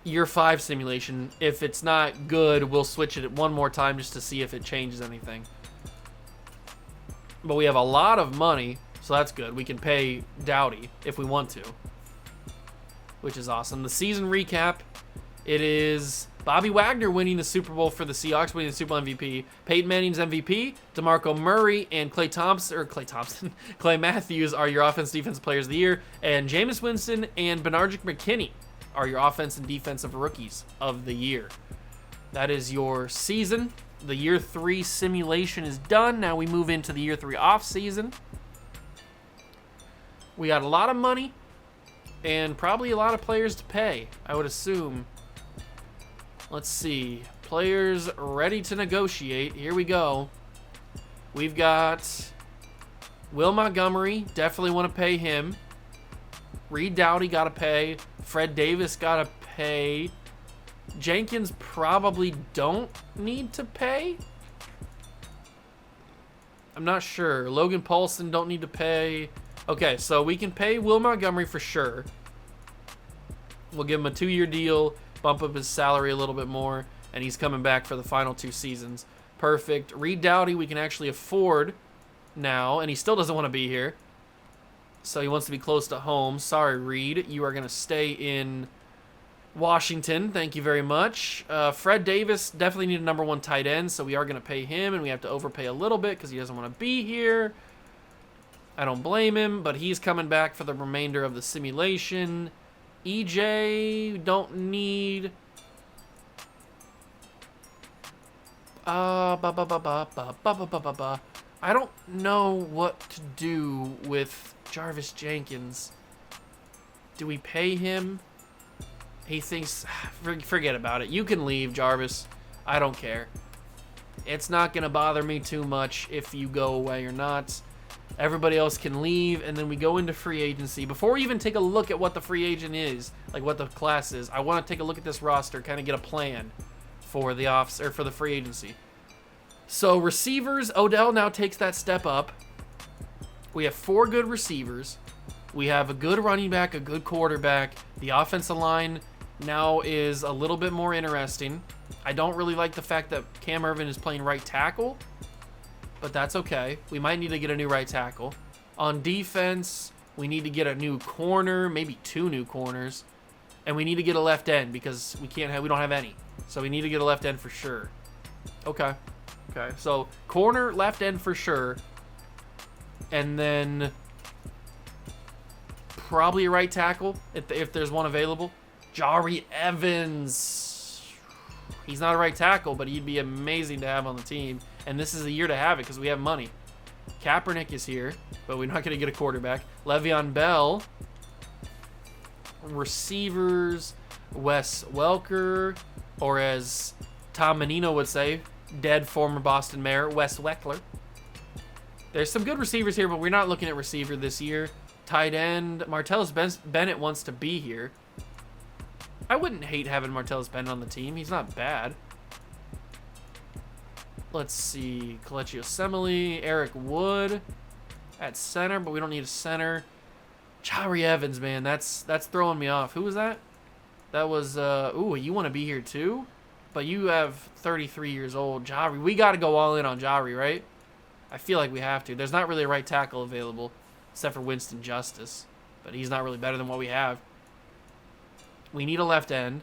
5 simulation. If it's not good, we'll switch it one more time just to see if it changes anything. But we have a lot of money, so that's good. We can pay Dowdy if we want to, which is awesome. The season recap It is Bobby Wagner winning the Super Bowl for the Seahawks, winning the Super Bowl MVP. Peyton Manning's MVP. DeMarco Murray and Clay Matthews are your offense defensive players of the year. And Jameis Winston and Benardrick McKinney are your offense and defensive rookies of the year. That is your season. The year 3 simulation is done. Now we move into the year 3 off season. We got a lot of money and probably a lot of players to pay, I would assume. Let's see. Players ready to negotiate. Here we go. We've got Will Montgomery. Definitely want to pay him. Reed Doughty got to pay. Fred Davis got to pay. Jenkins probably don't need to pay. I'm not sure. Logan Paulson don't need to pay. Okay, so we can pay Will Montgomery for sure. We'll give him a 2-year deal, bump up his salary a little bit more, and he's coming back for the final 2 seasons. Perfect. Reed Doughty we can actually afford now, and he still doesn't want to be here. So he wants to be close to home. Sorry, Reed. You are going to stay in Washington. Thank you very much. Fred Davis definitely need a number 1 tight end, so we are going to pay him, and we have to overpay a little bit because he doesn't want to be here. I don't blame him, but he's coming back for the remainder of the simulation. EJ, don't need. I don't know what to do with Jarvis Jenkins. Do we pay him? He thinks, forget about it. You can leave, Jarvis. I don't care. It's not going to bother me too much if you go away or not. Everybody else can leave, and then we go into free agency. Before we even take a look at what the free agent is, like what the class is, I want to take a look at this roster, kind of get a plan for the for the free agency. So receivers, Odell now takes that step up. We have 4 good receivers. We have a good running back, a good quarterback. The offensive line now is a little bit more interesting. I don't really like the fact that Cam Irvin is playing right tackle, but that's okay. We might need to get a new right tackle. On defense, we need to get a new corner, maybe 2 new corners, and we need to get a left end because we don't have any. So we need to get a left end for sure. Okay. So corner, left end for sure, and then probably a right tackle if there's one available. Jari Evans. He's not a right tackle, but he'd be amazing to have on the team. And this is the year to have it because we have money. Kaepernick is here, but we're not going to get a quarterback. Le'Veon Bell. Receivers, Wes Welker, or as Tom Menino would say, dead former Boston Mayor, Wes Weckler. There's some good receivers here, but we're not looking at receiver this year. Tight end, Martellus Bennett wants to be here. I wouldn't hate having Martellus Bennett on the team. He's not bad. Let's see. Kelechi Osemele, Eric Wood at center, but we don't need a center. Jari Evans, man, that's throwing me off. Who was that? That was, ooh, you want to be here too? But you have 33 years old. Jari, we got to go all in on Jari, right? I feel like we have to. There's not really a right tackle available, except for Winston Justice. But he's not really better than what we have. We need a left end,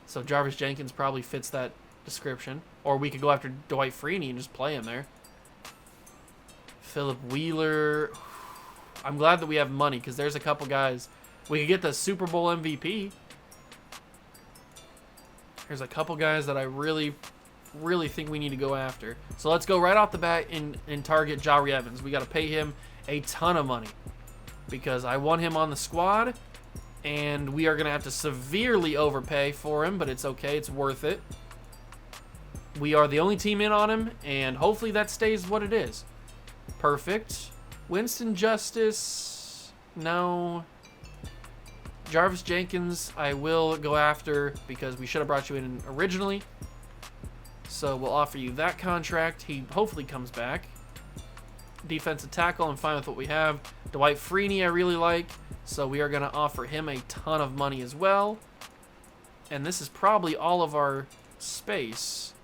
so Jarvis Jenkins probably fits that description. Or we could go after Dwight Freeney and just play him there. Philip Wheeler. I'm glad that we have money because there's a couple guys. We could get the Super Bowl MVP. There's a couple guys that I really think we need to go after. So let's go right off the bat and target Jari Evans. We got to pay him a ton of money because I want him on the squad, and we are going to have to severely overpay for him, but it's okay. It's worth it. We are the only team in on him, and hopefully that stays what it is. Perfect. Winston Justice, no. Jarvis Jenkins, I will go after because we should have brought you in originally. So we'll offer you that contract. He hopefully comes back. Defensive tackle, I'm fine with what we have. Dwight Freeney, I really like. So we are going to offer him a ton of money as well. And this is probably all of our space.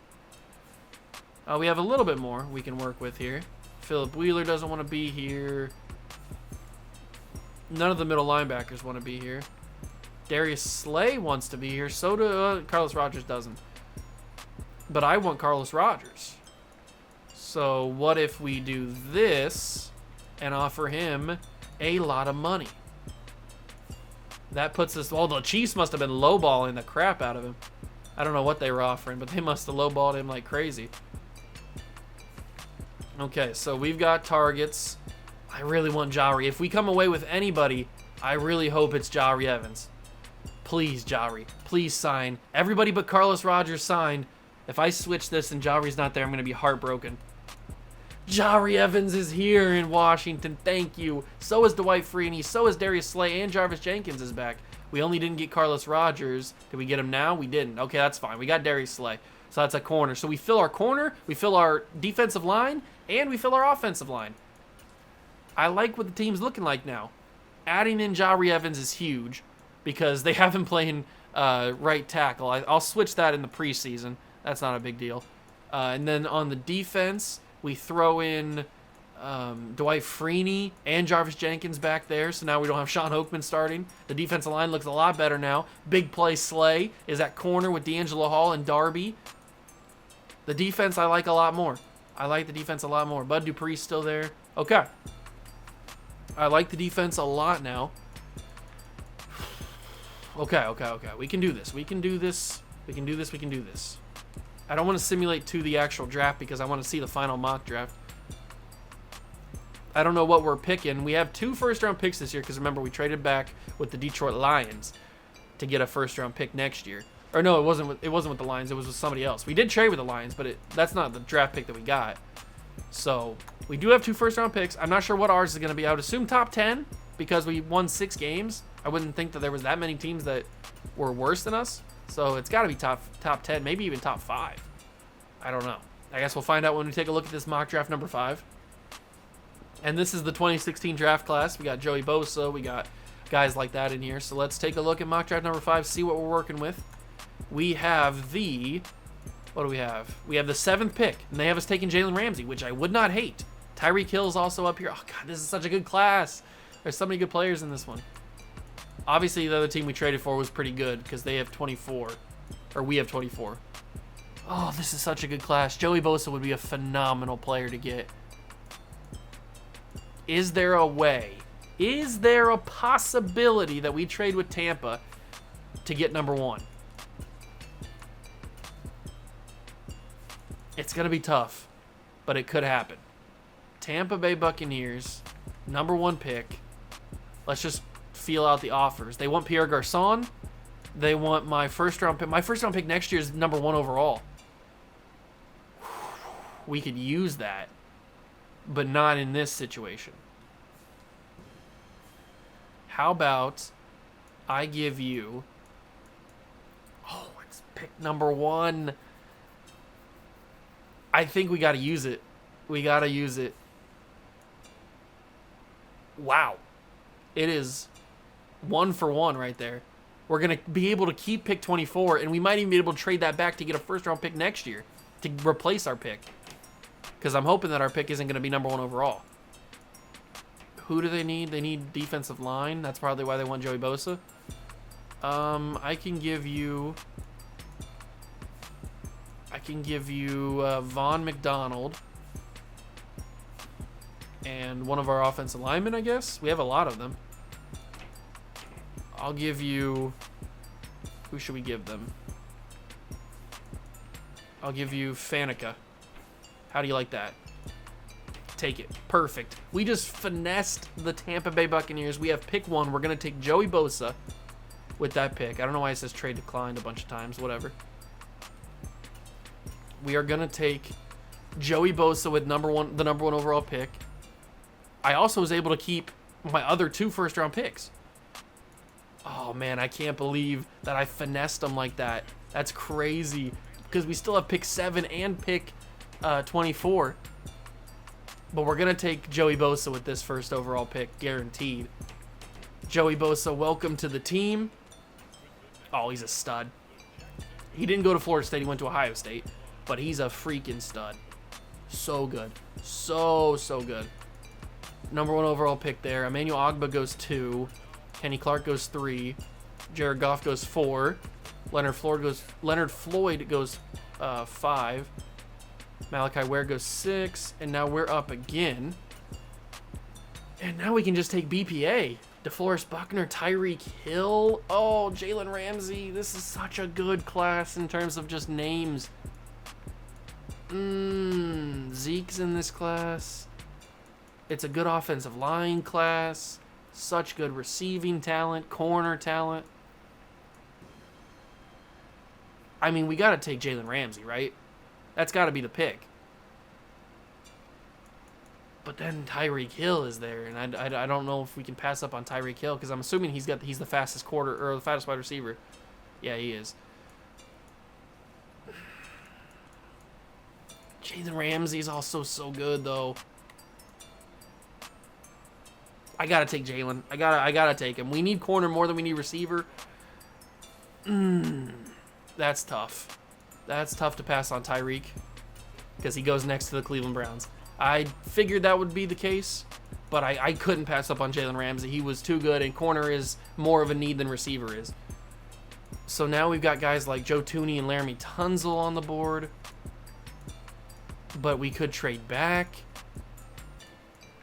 We have a little bit more we can work with here. Philip Wheeler doesn't want to be here. None of the middle linebackers want to be here. Darius Slay wants to be here. So do Carlos Rogers doesn't. But I want Carlos Rogers. So what if we do this and offer him a lot of money? That puts us... Well, the Chiefs must have been lowballing the crap out of him. I don't know what they were offering, but they must have lowballed him like crazy. Okay, so we've got targets. I really want Jari. If we come away with anybody, I really hope it's Jari Evans. Please, Jari. Please sign. Everybody but Carlos Rogers signed. If I switch this and Jari's not there, I'm going to be heartbroken. Jari Evans is here in Washington. Thank you. So is Dwight Freeney. So is Darius Slay. And Jarvis Jenkins is back. We only didn't get Carlos Rogers. Did we get him now? We didn't. Okay, that's fine. We got Darius Slay. So that's a corner. So we fill our corner, we fill our defensive line, and we fill our offensive line. I like what the team's looking like now. Adding in Jari Evans is huge because they have him playing right tackle. I'll switch that in the preseason. That's not a big deal. And then on the defense, we throw in Dwight Freeney and Jarvis Jenkins back there. So now we don't have Sean Hokeman starting. The defensive line looks a lot better now. Big play Slay is at corner with D'Angelo Hall and Darby. The defense I like a lot more. I like the defense a lot more. Bud Dupree's still there. Okay. I like the defense a lot now. Okay. We can do this. We can do this. I don't want to simulate to the actual draft because I want to see the final mock draft. I don't know what we're picking. We have 2 first-round picks this year because remember we traded back with the Detroit Lions to get a first-round pick next year. Or no, it wasn't with the Lions. It was with somebody else. We did trade with the Lions, but that's not the draft pick that we got. So we do have 2 first-round picks. I'm not sure what ours is going to be. I would assume top 10 because we won 6 games. I wouldn't think that there was that many teams that were worse than us. So it's got to be top 10, maybe even top 5. I don't know. I guess we'll find out when we take a look at this mock draft number 5. And this is the 2016 draft class. We got Joey Bosa. We got guys like that in here. So let's take a look at mock draft number 5, see what we're working with. We have the... What do we have? We have the 7th pick, and they have us taking Jalen Ramsey, which I would not hate. Tyreek Hill's also up here. Oh, God, this is such a good class. There's so many good players in this one. Obviously, the other team we traded for was pretty good because they have 24. Or we have 24. Oh, this is such a good class. Joey Bosa would be a phenomenal player to get. Is there a way? Is there a possibility that we trade with Tampa to get number 1? It's going to be tough, but it could happen. Tampa Bay Buccaneers, number 1 pick. Let's just feel out the offers. They want Pierre Garçon. They want my first-round pick. My first-round pick next year is number 1 overall. We could use that, but not in this situation. How about I give you... Oh, it's pick number 1. I think we got to use it. We got to use it. Wow. It is 1 for 1 right there. We're going to be able to keep pick 24, and we might even be able to trade that back to get a first-round pick next year to replace our pick. Because I'm hoping that our pick isn't going to be number 1 overall. Who do they need? They need defensive line. That's probably why they want Joey Bosa. I can give you Vaughn McDonald and one of our offensive linemen, I guess. We have a lot of them. I'll give you... Who should we give them? I'll give you Faneca. How do you like that? Take it. Perfect. We just finessed the Tampa Bay Buccaneers. We have pick 1. We're going to take Joey Bosa with that pick. I don't know why it says trade declined a bunch of times. Whatever. We are going to take Joey Bosa with the number 1 overall pick. I also was able to keep my other 2 first-round picks. Oh, man, I can't believe that I finessed them like that. That's crazy. Because we still have pick 7 and pick 24. But we're going to take Joey Bosa with this first overall pick, guaranteed. Joey Bosa, welcome to the team. Oh, he's a stud. He didn't go to Florida State. He went to Ohio State. But he's a freaking stud. So good. So good. Number 1 overall pick there. Emmanuel Ogbah goes 2. Kenny Clark goes 3. Jared Goff goes 4. Leonard Floyd goes 5. Malachi Ware goes 6. And now we're up again. And now we can just take BPA. DeForest Buckner, Tyreek Hill. Oh, Jalen Ramsey. This is such a good class in terms of just names. Zeke's in this class. It's a good offensive line class. Such good receiving talent, corner talent. I mean, we got to take Jalen Ramsey, right? That's got to be the pick. But then Tyreek Hill is there, and I don't know if we can pass up on Tyreek Hill because I'm assuming he's the fastest the fastest wide receiver. Yeah, he is. Jalen Ramsey's also so good though. I gotta take Jalen. I gotta take him. We need corner more than we need receiver. That's tough. That's tough to pass on Tyreek because he goes next to the Cleveland Browns. I figured that would be the case, but I couldn't pass up on Jalen Ramsey. He was too good, and corner is more of a need than receiver is. So now we've got guys like Joe Thuney and Laramie Tunsil on the board, but we could trade back.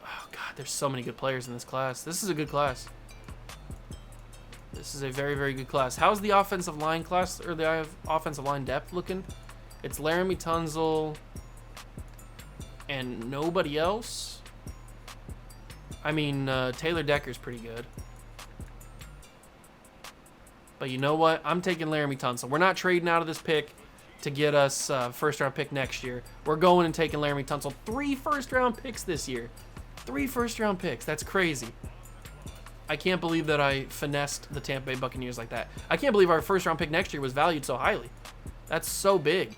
Oh, God, there's so many good players in this class. This is a good class. This is a very, very good class. How's the offensive line class, or the offensive line depth looking? It's Laramie Tunsil and nobody else. I mean, Taylor Decker's pretty good. But you know what? I'm taking Laramie Tunsil. We're not trading out of this pick to get us first-round pick next year. We're going and taking Laramie Tunsil. 3 first-round picks this year. 3 first-round picks. That's crazy. I can't believe that I finessed the Tampa Bay Buccaneers like that. I can't believe our first-round pick next year was valued so highly. That's so big.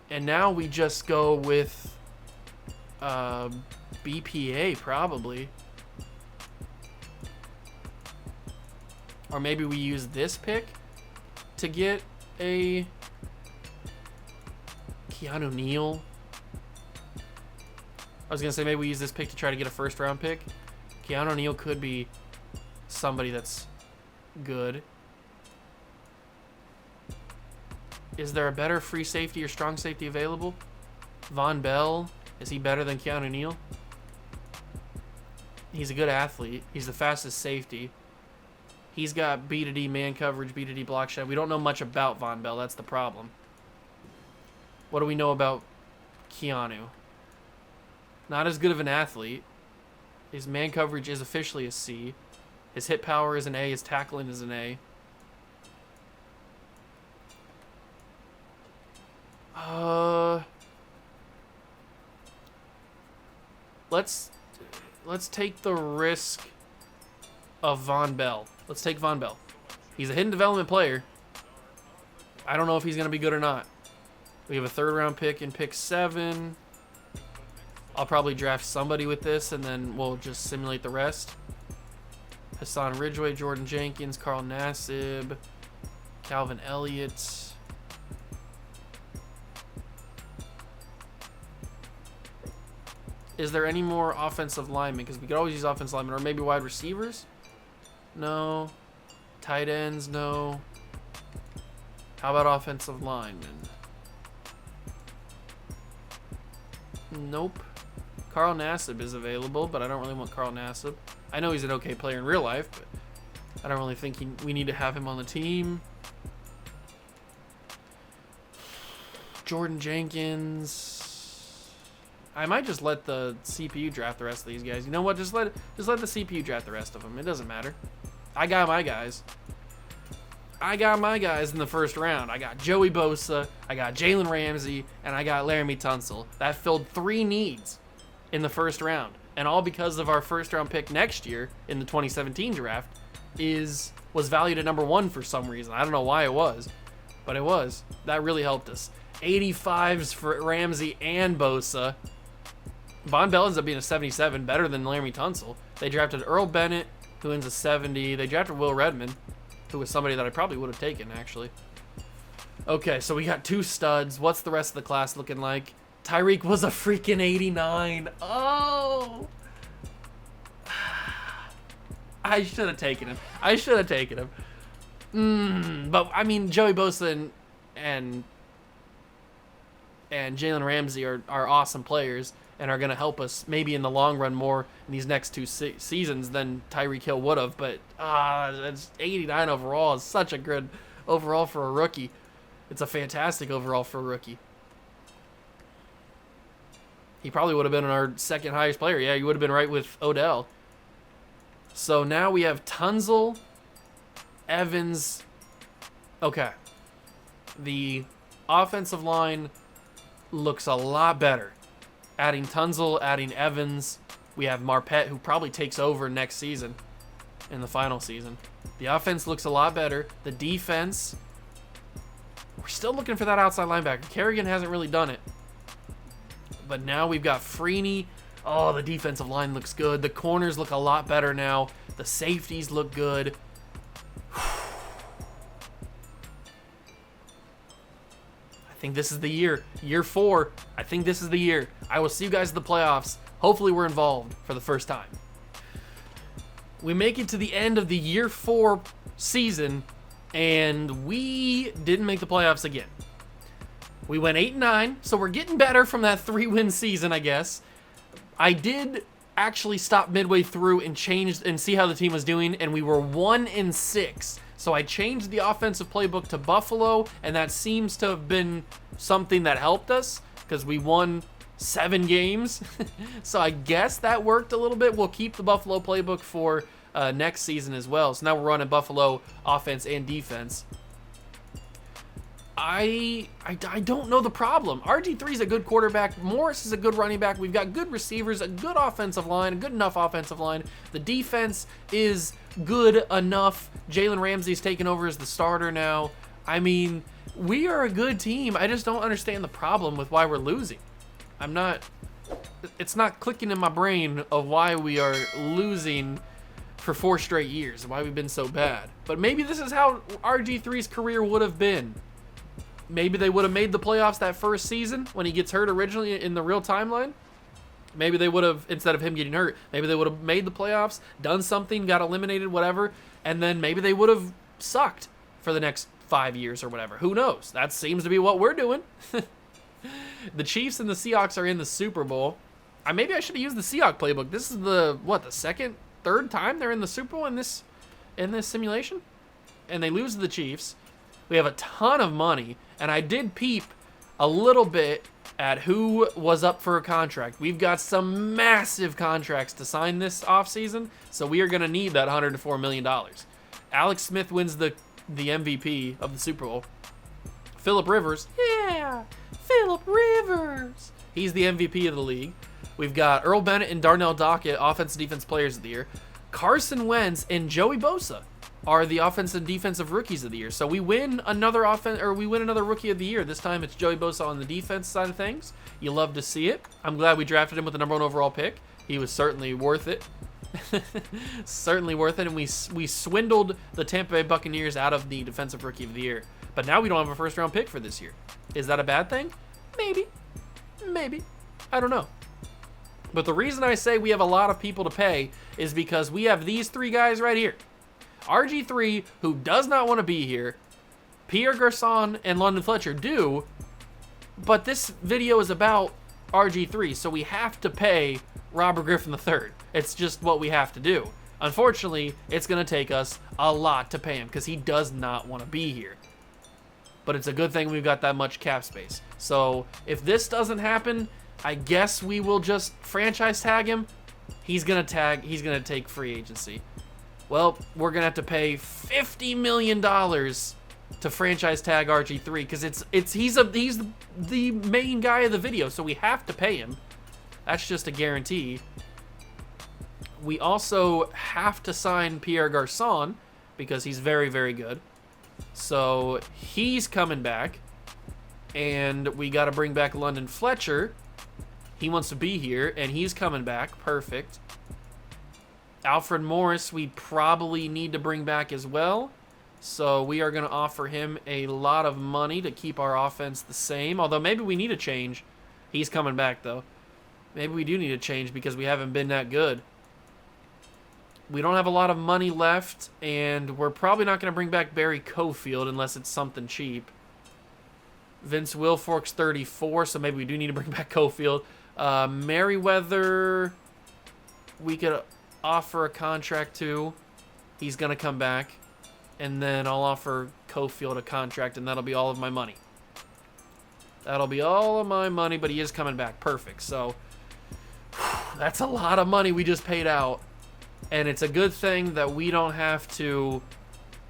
And now we just go with BPA probably. Or maybe we use this pick to get a Keanu Neal. I was going to say maybe we use this pick to try to get a first round pick. Keanu Neal could be somebody that's good. Is there a better free safety or strong safety available? Von Bell, is he better than Keanu Neal? He's a good athlete. He's the fastest safety. He's got B-to-D man coverage, B-to-D block shot. We don't know much about Von Bell. That's the problem. What do we know about Keanu? Not as good of an athlete. His man coverage is officially a C. His hit power is an A. His tackling is an A. Let's take the risk of Von Bell. Let's take Von Bell. He's a hidden development player. I don't know if he's going to be good or not. We have a 3rd round pick in pick 7. I'll probably draft somebody with this, and then we'll just simulate the rest. Hassan Ridgeway, Jordan Jenkins, Carl Nassib, Calvin Elliott. Is there any more offensive linemen? Because we could always use offensive linemen, or maybe wide receivers? No. Tight ends? No. How about offensive linemen? Nope. Carl Nassib is available, but I don't really want Carl Nassib. I know he's an okay player in real life, but I don't really think we need to have him on the team. Jordan Jenkins. I might just let the CPU draft the rest of these guys. You know what? Just let the CPU draft the rest of them. It doesn't matter. I got my guys. I got my guys in the first round. I got Joey Bosa, I got Jalen Ramsey, and I got Laramie Tunsil. That filled 3 needs in the first round. And all because of our first round pick next year in the 2017 draft was valued at number 1 for some reason. I don't know why it was, but it was. That really helped us. 85s for Ramsey and Bosa. Von Bell ends up being a 77, better than Laramie Tunsil. They drafted Earl Bennett, who ends a 70. They drafted Will Redmond, who was somebody that I probably would have taken, actually. Okay, so we got 2 studs. What's the rest of the class looking like? Tyreek was a freaking 89. Oh! I should have taken him. But I mean, Joey Bosa and Jalen Ramsey are awesome players and are going to help us maybe in the long run more in these next two seasons than Tyreek Hill would have. But it's 89 overall is such a good overall for a rookie. It's a fantastic overall for a rookie. He probably would have been our second highest player. Yeah, you would have been right with Odell. So now we have Tunzel, Evans. Okay. The offensive line looks a lot better. Adding Tunzel, adding Evans. We have Marpet, who probably takes over next season in the final season. The offense looks a lot better. The defense, we're still looking for that outside linebacker. Kerrigan hasn't really done it. But now we've got Freeney. Oh, the defensive line looks good. The corners look a lot better now. The safeties look good. I think this is the year. Year 4. I think this is the year. I will see you guys in the playoffs. Hopefully we're involved for the first time. We make it to the end of the year 4 season, and we didn't make the playoffs again. We went 8-9, so we're getting better from that 3-win season, I guess. I did actually stop midway through and change and see how the team was doing, and we were 1-6. So I changed the offensive playbook to Buffalo, and that seems to have been something that helped us because we won 7 games. So I guess that worked a little bit. We'll keep the Buffalo playbook for next season as well. So now we're running Buffalo offense and defense. I don't know the problem. RG3 is a good quarterback. Morris is a good running back. We've got good receivers, a good offensive line, a good enough offensive line. The defense is good enough. Jalen Ramsey's taken over as the starter now. I mean, we are a good team. I just don't understand the problem with why we're losing. It's not clicking in my brain of why we are losing for 4 straight years and why we've been so bad. But maybe this is how RG3's career would have been. Maybe they would have made the playoffs that first season when he gets hurt originally in the real timeline. Maybe they would have, instead of him getting hurt, maybe they would have made the playoffs, done something, got eliminated, whatever, and then maybe they would have sucked for the next 5 years or whatever. Who knows? That seems to be what we're doing. The Chiefs and the Seahawks are in the Super Bowl. Maybe I should have used the Seahawks playbook. This is the second, third time they're in the Super Bowl in this simulation? And they lose to the Chiefs. We have a ton of money, and I did peep a little bit at who was up for a contract. We've got some massive contracts to sign this offseason, so we are going to need that $104 million. Alex Smith wins the MVP of the Super Bowl. Phillip Rivers, Phillip Rivers. He's the MVP of the league. We've got Earl Bennett and Darnell Dockett, Offensive Defense Players of the Year. Carson Wentz and Joey Bosa are the offensive and defensive rookies of the year. So we win another rookie of the year. This time it's Joey Bosa on the defense side of things. You love to see it. I'm glad we drafted him with the number 1 overall pick. He was certainly worth it. Certainly worth it. And we swindled the Tampa Bay Buccaneers out of the defensive rookie of the year. But now we don't have a first round pick for this year. Is that a bad thing? Maybe. I don't know. But the reason I say we have a lot of people to pay is because we have these 3 guys right here. RG3, who does not want to be here. Pierre Garçon and London Fletcher do. But this video is about RG3, so we have to pay Robert Griffin III. It's just what we have to do. Unfortunately, it's going to take us a lot to pay him because he does not want to be here. But it's a good thing we've got that much cap space. So if this doesn't happen, I guess we will just franchise tag him. He's going to take free agency. Well, we're going to have to pay $50 million to franchise tag RG3 because he's the main guy of the video, so we have to pay him. That's just a guarantee. We also have to sign Pierre Garçon because he's very, very good. So he's coming back, and we got to bring back London Fletcher. He wants to be here, and he's coming back. Perfect. Alfred Morris, we probably need to bring back as well. So we are going to offer him a lot of money to keep our offense the same. Although maybe we need a change. He's coming back, though. Maybe we do need a change because we haven't been that good. We don't have a lot of money left, and we're probably not going to bring back Barry Cofield unless it's something cheap. Vince Wilfork's 34, so maybe we do need to bring back Cofield. Merriweather, we could offer a contract to. He's going to come back. And then I'll offer Cofield a contract, and that'll be all of my money. That'll be all of my money, but he is coming back. Perfect. So that's a lot of money we just paid out. And it's a good thing that we don't have to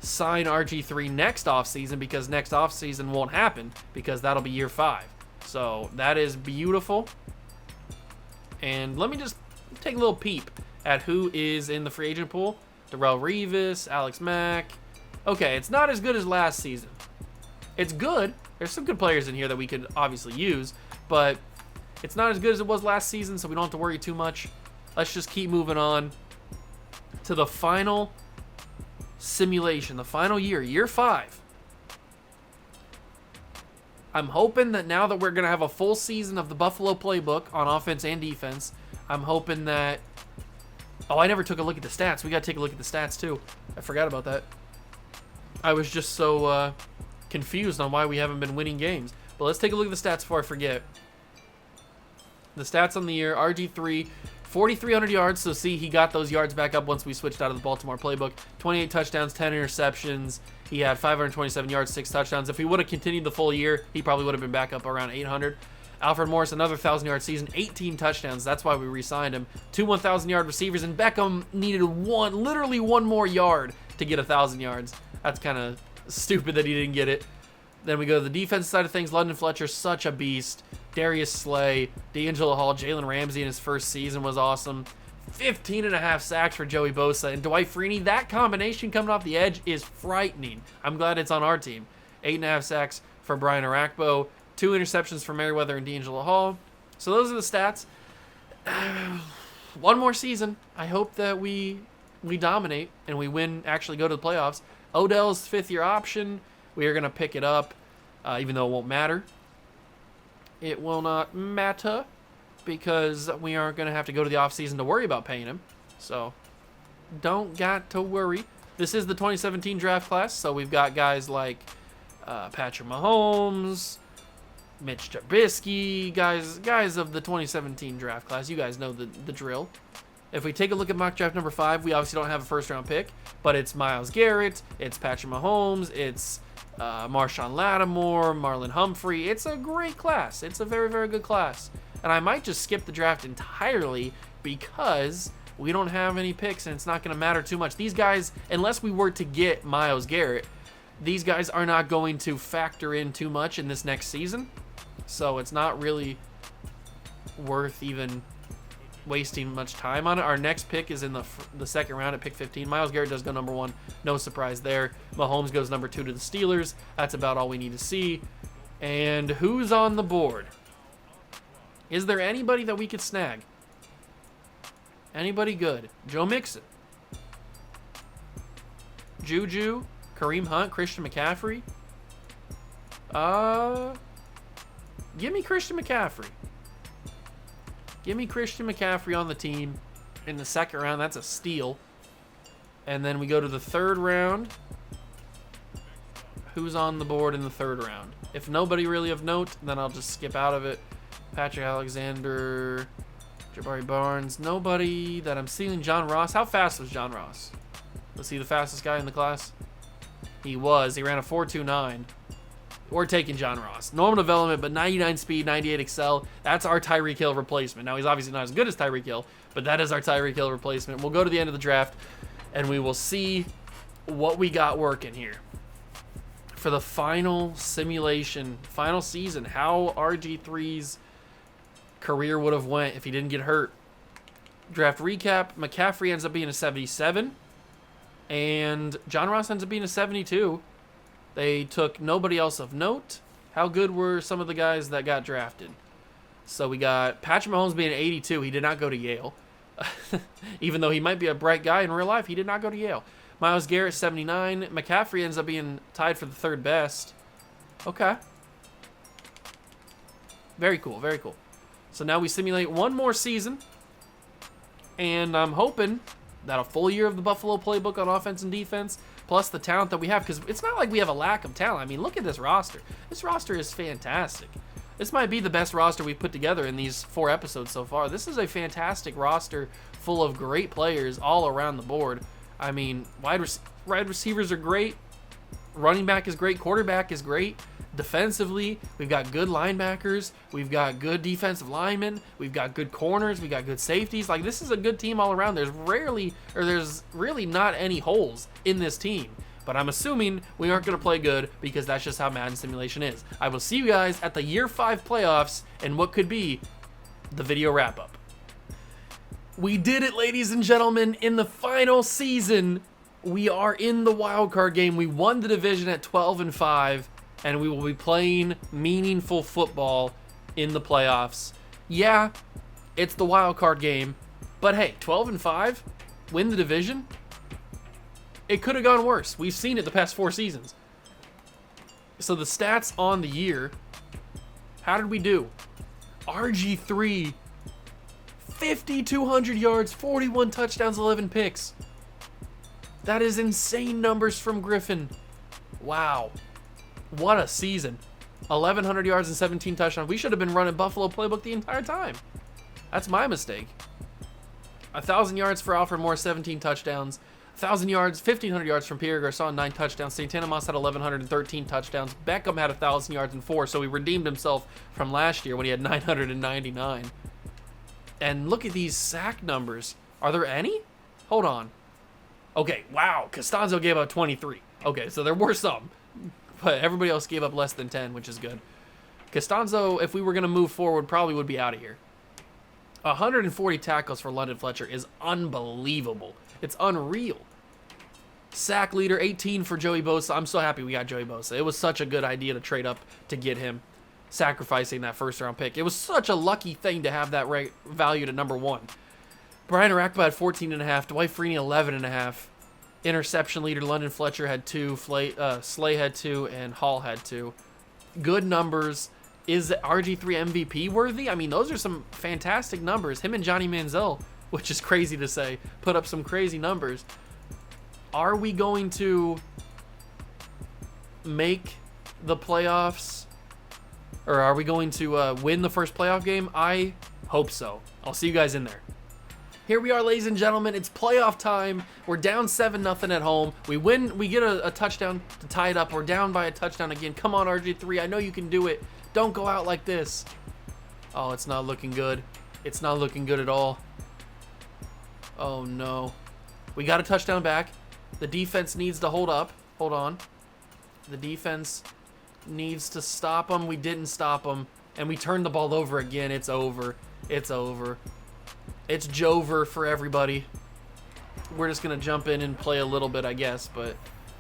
sign RG3 next offseason, because next offseason won't happen, because that'll be year 5. So that is beautiful. And let me just take a little peep at who is in the free agent pool. Darrelle Revis, Alex Mack. Okay, it's not as good as last season. It's good. There's some good players in here that we could obviously use, but it's not as good as it was last season, so we don't have to worry too much. Let's just keep moving on to the final simulation, the final year, year 5. I'm hoping that now that we're going to have a full season of the Buffalo playbook on offense and defense, I'm hoping that... Oh, I never took a look at the stats. We got to take a look at the stats, too. I forgot about that. I was just so confused on why we haven't been winning games. But let's take a look at the stats before I forget. The stats on the year, RG3, 4,300 yards. So see, he got those yards back up once we switched out of the Baltimore playbook. 28 touchdowns, 10 interceptions. He had 527 yards, 6 touchdowns. If he would have continued the full year, he probably would have been back up around 800. Alfred Morris, another 1,000-yard season, 18 touchdowns. That's why we re-signed him. 2 1,000-yard receivers, and Beckham needed literally one more yard to get 1,000 yards. That's kind of stupid that he didn't get it. Then we go to the defense side of things. London Fletcher, such a beast. Darius Slay, D'Angelo Hall, Jalen Ramsey in his first season was awesome. 15.5 sacks for Joey Bosa. And Dwight Freeney, that combination coming off the edge is frightening. I'm glad it's on our team. 8.5 sacks for Brian Arakpo. 2 interceptions for Merriweather and D'Angelo Hall. So those are the stats. One more season. I hope that we dominate and we win, actually go to the playoffs. Odell's 5th-year option. We are going to pick it up, even though it won't matter. It will not matter because we aren't going to have to go to the offseason to worry about paying him. So don't got to worry. This is the 2017 draft class, so we've got guys like Patrick Mahomes, Mitch Trubisky, guys of the 2017 draft class. You guys know the drill. If we take a look at mock draft number 5, we obviously don't have a first-round pick, but it's Myles Garrett, it's Patrick Mahomes, it's Marshawn Lattimore, Marlon Humphrey. It's a great class. It's a very, very good class. And I might just skip the draft entirely because we don't have any picks, and it's not going to matter too much. These guys, unless we were to get Myles Garrett, these guys are not going to factor in too much in this next season. So it's not really worth even wasting much time on it. Our next pick is in the second round at pick 15. Myles Garrett does go number 1. No surprise there. Mahomes goes number 2 to the Steelers. That's about all we need to see. And who's on the board? Is there anybody that we could snag? Anybody good? Joe Mixon, Juju, Kareem Hunt, Christian McCaffrey. Give me Christian McCaffrey. Give me Christian McCaffrey on the team in the second round. That's a steal. And then we go to the third round. Who's on the board in the third round? If nobody really of note, then I'll just skip out of it. Patrick Alexander, Jabari Barnes. Nobody that I'm seeing. John Ross. How fast was John Ross? Was he the fastest guy in the class? He was. He ran a 4.29. We're taking John Ross. Normal development, but 99 speed, 98 excel. That's our Tyreek Hill replacement. Now, he's obviously not as good as Tyreek Hill, but that is our Tyreek Hill replacement. We'll go to the end of the draft, and we will see what we got working here. For the final simulation, final season, how RG3's career would have went if he didn't get hurt. Draft recap, McCaffrey ends up being a 77, and John Ross ends up being a 72. They took nobody else of note. How good were some of the guys that got drafted? So we got Patrick Mahomes being 82. He did not go to Yale. Even though he might be a bright guy in real life, he did not go to Yale. Myles Garrett, 79. McCaffrey ends up being tied for the third best. Okay. Very cool, very cool. So now we simulate one more season. And I'm hoping that a full year of the Buffalo playbook on offense and defense, plus the talent that we have, because it's not like we have a lack of talent. I mean, look at this roster. This roster is fantastic. This might be the best roster we've put together in these 4 episodes so far. This is a fantastic roster full of great players all around the board. I mean, wide receivers are great. Running back is great. Quarterback is great. Defensively, we've got good linebackers. We've got good defensive linemen. We've got good corners. We got good safeties. Like, this is a good team all around. There's really not any holes in this team. But I'm assuming we aren't going to play good because that's just how Madden Simulation is. I will see you guys at the Year 5 playoffs and what could be the video wrap-up. We did it, ladies and gentlemen. In the final season, we are in the wild card game. We won the division at 12-5, and we will be playing meaningful football in the playoffs. Yeah, it's the wild card game, but hey, 12-5, win the division. It could have gone worse. We've seen it the past 4 seasons. So the stats on the year, how did we do? RG3, 5,200 yards, 41 touchdowns, 11 picks. That is insane numbers from Griffin. Wow. What a season. 1,100 yards and 17 touchdowns. We should have been running Buffalo playbook the entire time. That's my mistake. 1,000 yards for Alfred Moore, 17 touchdowns. 1,000 yards, 1,500 yards from Pierre Garçon, 9 touchdowns. Santana Moss had 1,113 touchdowns. Beckham had 1,000 yards and 4, so he redeemed himself from last year when he had 999. And look at these sack numbers. Are there any? Hold on. Okay, wow. Costanzo gave up 23. Okay, so there were some. But everybody else gave up less than 10, which is good. Costanzo, if we were going to move forward, probably would be out of here. 140 tackles for London Fletcher is unbelievable. It's unreal. Sack leader, 18 for Joey Bosa. I'm so happy we got Joey Bosa. It was such a good idea to trade up to get him, sacrificing that first-round pick. It was such a lucky thing to have that valued at number 1. Brian Arakba had 14.5. Dwight Freeney, 11.5. Interception leader, London Fletcher had 2. Slay had 2, and Hall had 2. Good numbers. Is RG3 MVP worthy? I mean, those are some fantastic numbers. Him and Johnny Manziel, which is crazy to say, put up some crazy numbers. Are we going to make the playoffs? Or are we going to win the first playoff game? I hope so. I'll see you guys in there. Here we are, ladies and gentlemen. It's playoff time. We're down 7-0 at home. We win. We get a touchdown to tie it up. We're down by a touchdown again. Come on, RG3. I know you can do it. Don't go out like this. Oh, it's not looking good. It's not looking good at all. Oh, no. We got a touchdown back. The defense needs to hold up. Hold on. The defense needs to stop them. We didn't stop them. And we turned the ball over again. It's over. It's over. It's Jover for everybody. We're just going to jump in and play a little bit, I guess. But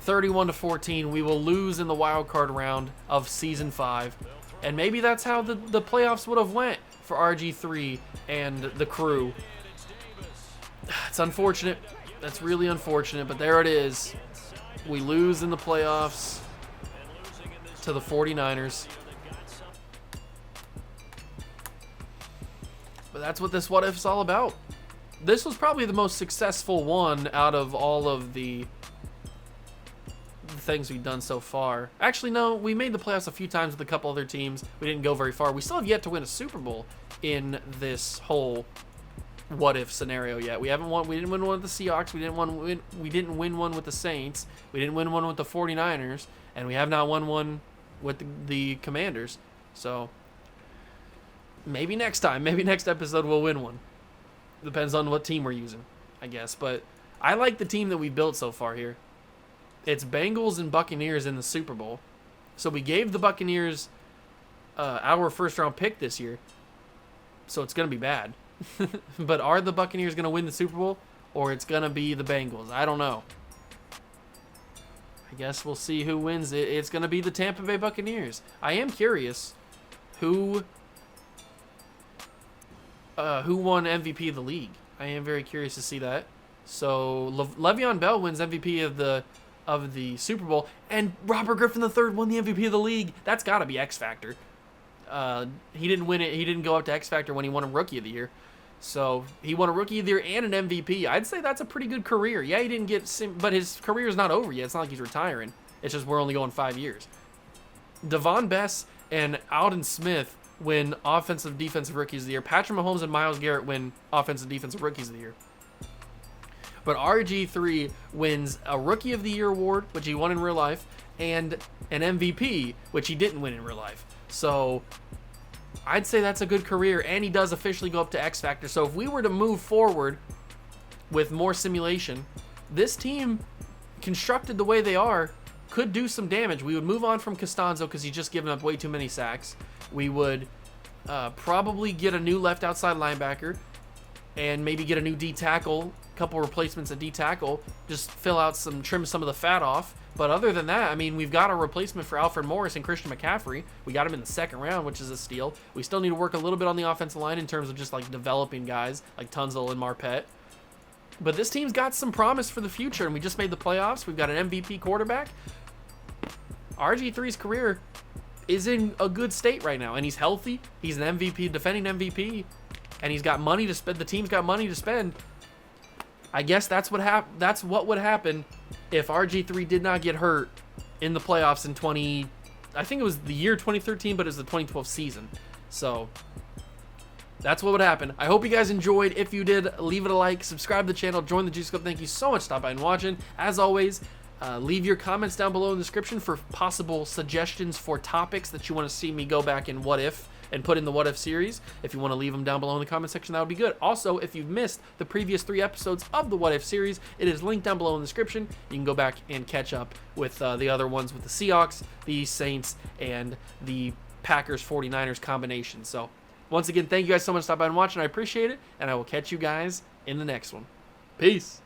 31-14, we will lose in the wild card round of Season 5. And maybe that's how the playoffs would have went for RG3 and the crew. It's unfortunate. That's really unfortunate, but there it is. We lose in the playoffs to the 49ers. But that's what this what if is all about. This was probably the most successful one out of all of the things we've done so far. Actually, no, we made the playoffs a few times with a couple other teams. We didn't go very far. We still have yet to win a Super Bowl in this whole what if scenario yet. We haven't won. We didn't win one with the Seahawks. We didn't win one with the Saints. We didn't win one with the 49ers, and we have not won one with the Commanders. So maybe next time, maybe next episode we'll win one. Depends on what team we're using, I guess. But I like the team that we built so far here. It's Bengals and Buccaneers in the Super Bowl. So we gave the Buccaneers our first-round pick this year. So it's going to be bad. But are the Buccaneers going to win the Super Bowl? Or it's going to be the Bengals? I don't know. I guess we'll see who wins it. It's going to be the Tampa Bay Buccaneers. I am curious who won MVP of the league. I am very curious to see that. So Le'Veon Bell wins MVP of the Super Bowl, and Robert Griffin III won the MVP of the league. That's got to be X Factor. He didn't win it. He didn't go up to X Factor when he won a Rookie of the Year. So he won a Rookie of the Year and an MVP. I'd say that's a pretty good career. Yeah, he didn't get, but his career is not over yet. It's not like he's retiring. It's just we're only going 5 years. Devon Bess and Alden Smith win Offensive Defensive Rookies of the Year. Patrick Mahomes and Myles Garrett win Offensive Defensive Rookies of the Year. But RG3 wins a Rookie of the Year award, which he won in real life, and an MVP, which he didn't win in real life. So I'd say that's a good career, and he does officially go up to X Factor. So if we were to move forward with more simulation, this team, constructed the way they are, could do some damage. We would move on from Costanzo because he's just given up way too many sacks. We would probably get a new left outside linebacker and maybe get a new D tackle, a couple replacements at D tackle, just trim some of the fat off. But other than that, I mean, we've got a replacement for Alfred Morris and Christian McCaffrey. We got him in the second round, which is a steal. We still need to work a little bit on the offensive line in terms of just like developing guys like Tunzel and Marpet. But this team's got some promise for the future, and we just made the playoffs. We've got an MVP quarterback. RG3's career is in a good state right now, and he's healthy. He's an MVP, defending MVP, and he's got money to spend. The team's got money to spend. I guess that's what would happen if RG3 did not get hurt in the playoffs in I think it was the year 2013, but it was the 2012 season. So that's what would happen. I hope you guys enjoyed. If you did, leave it a like, subscribe to the channel, join the Juice Club. Thank you so much for stopping by and watching. As always, leave your comments down below in the description for possible suggestions for topics that you want to see me go back and what if and put in the what if series. If you want to leave them down below in the comment section, that would be good. Also, if you've missed the previous 3 episodes of the what if series, it is linked down below in the description. You can go back and catch up with the other ones with the Seahawks, the Saints, and the Packers 49ers combination. So once again, thank you guys so much for stopping by and watching. I appreciate it, and I will catch you guys in the next one. Peace.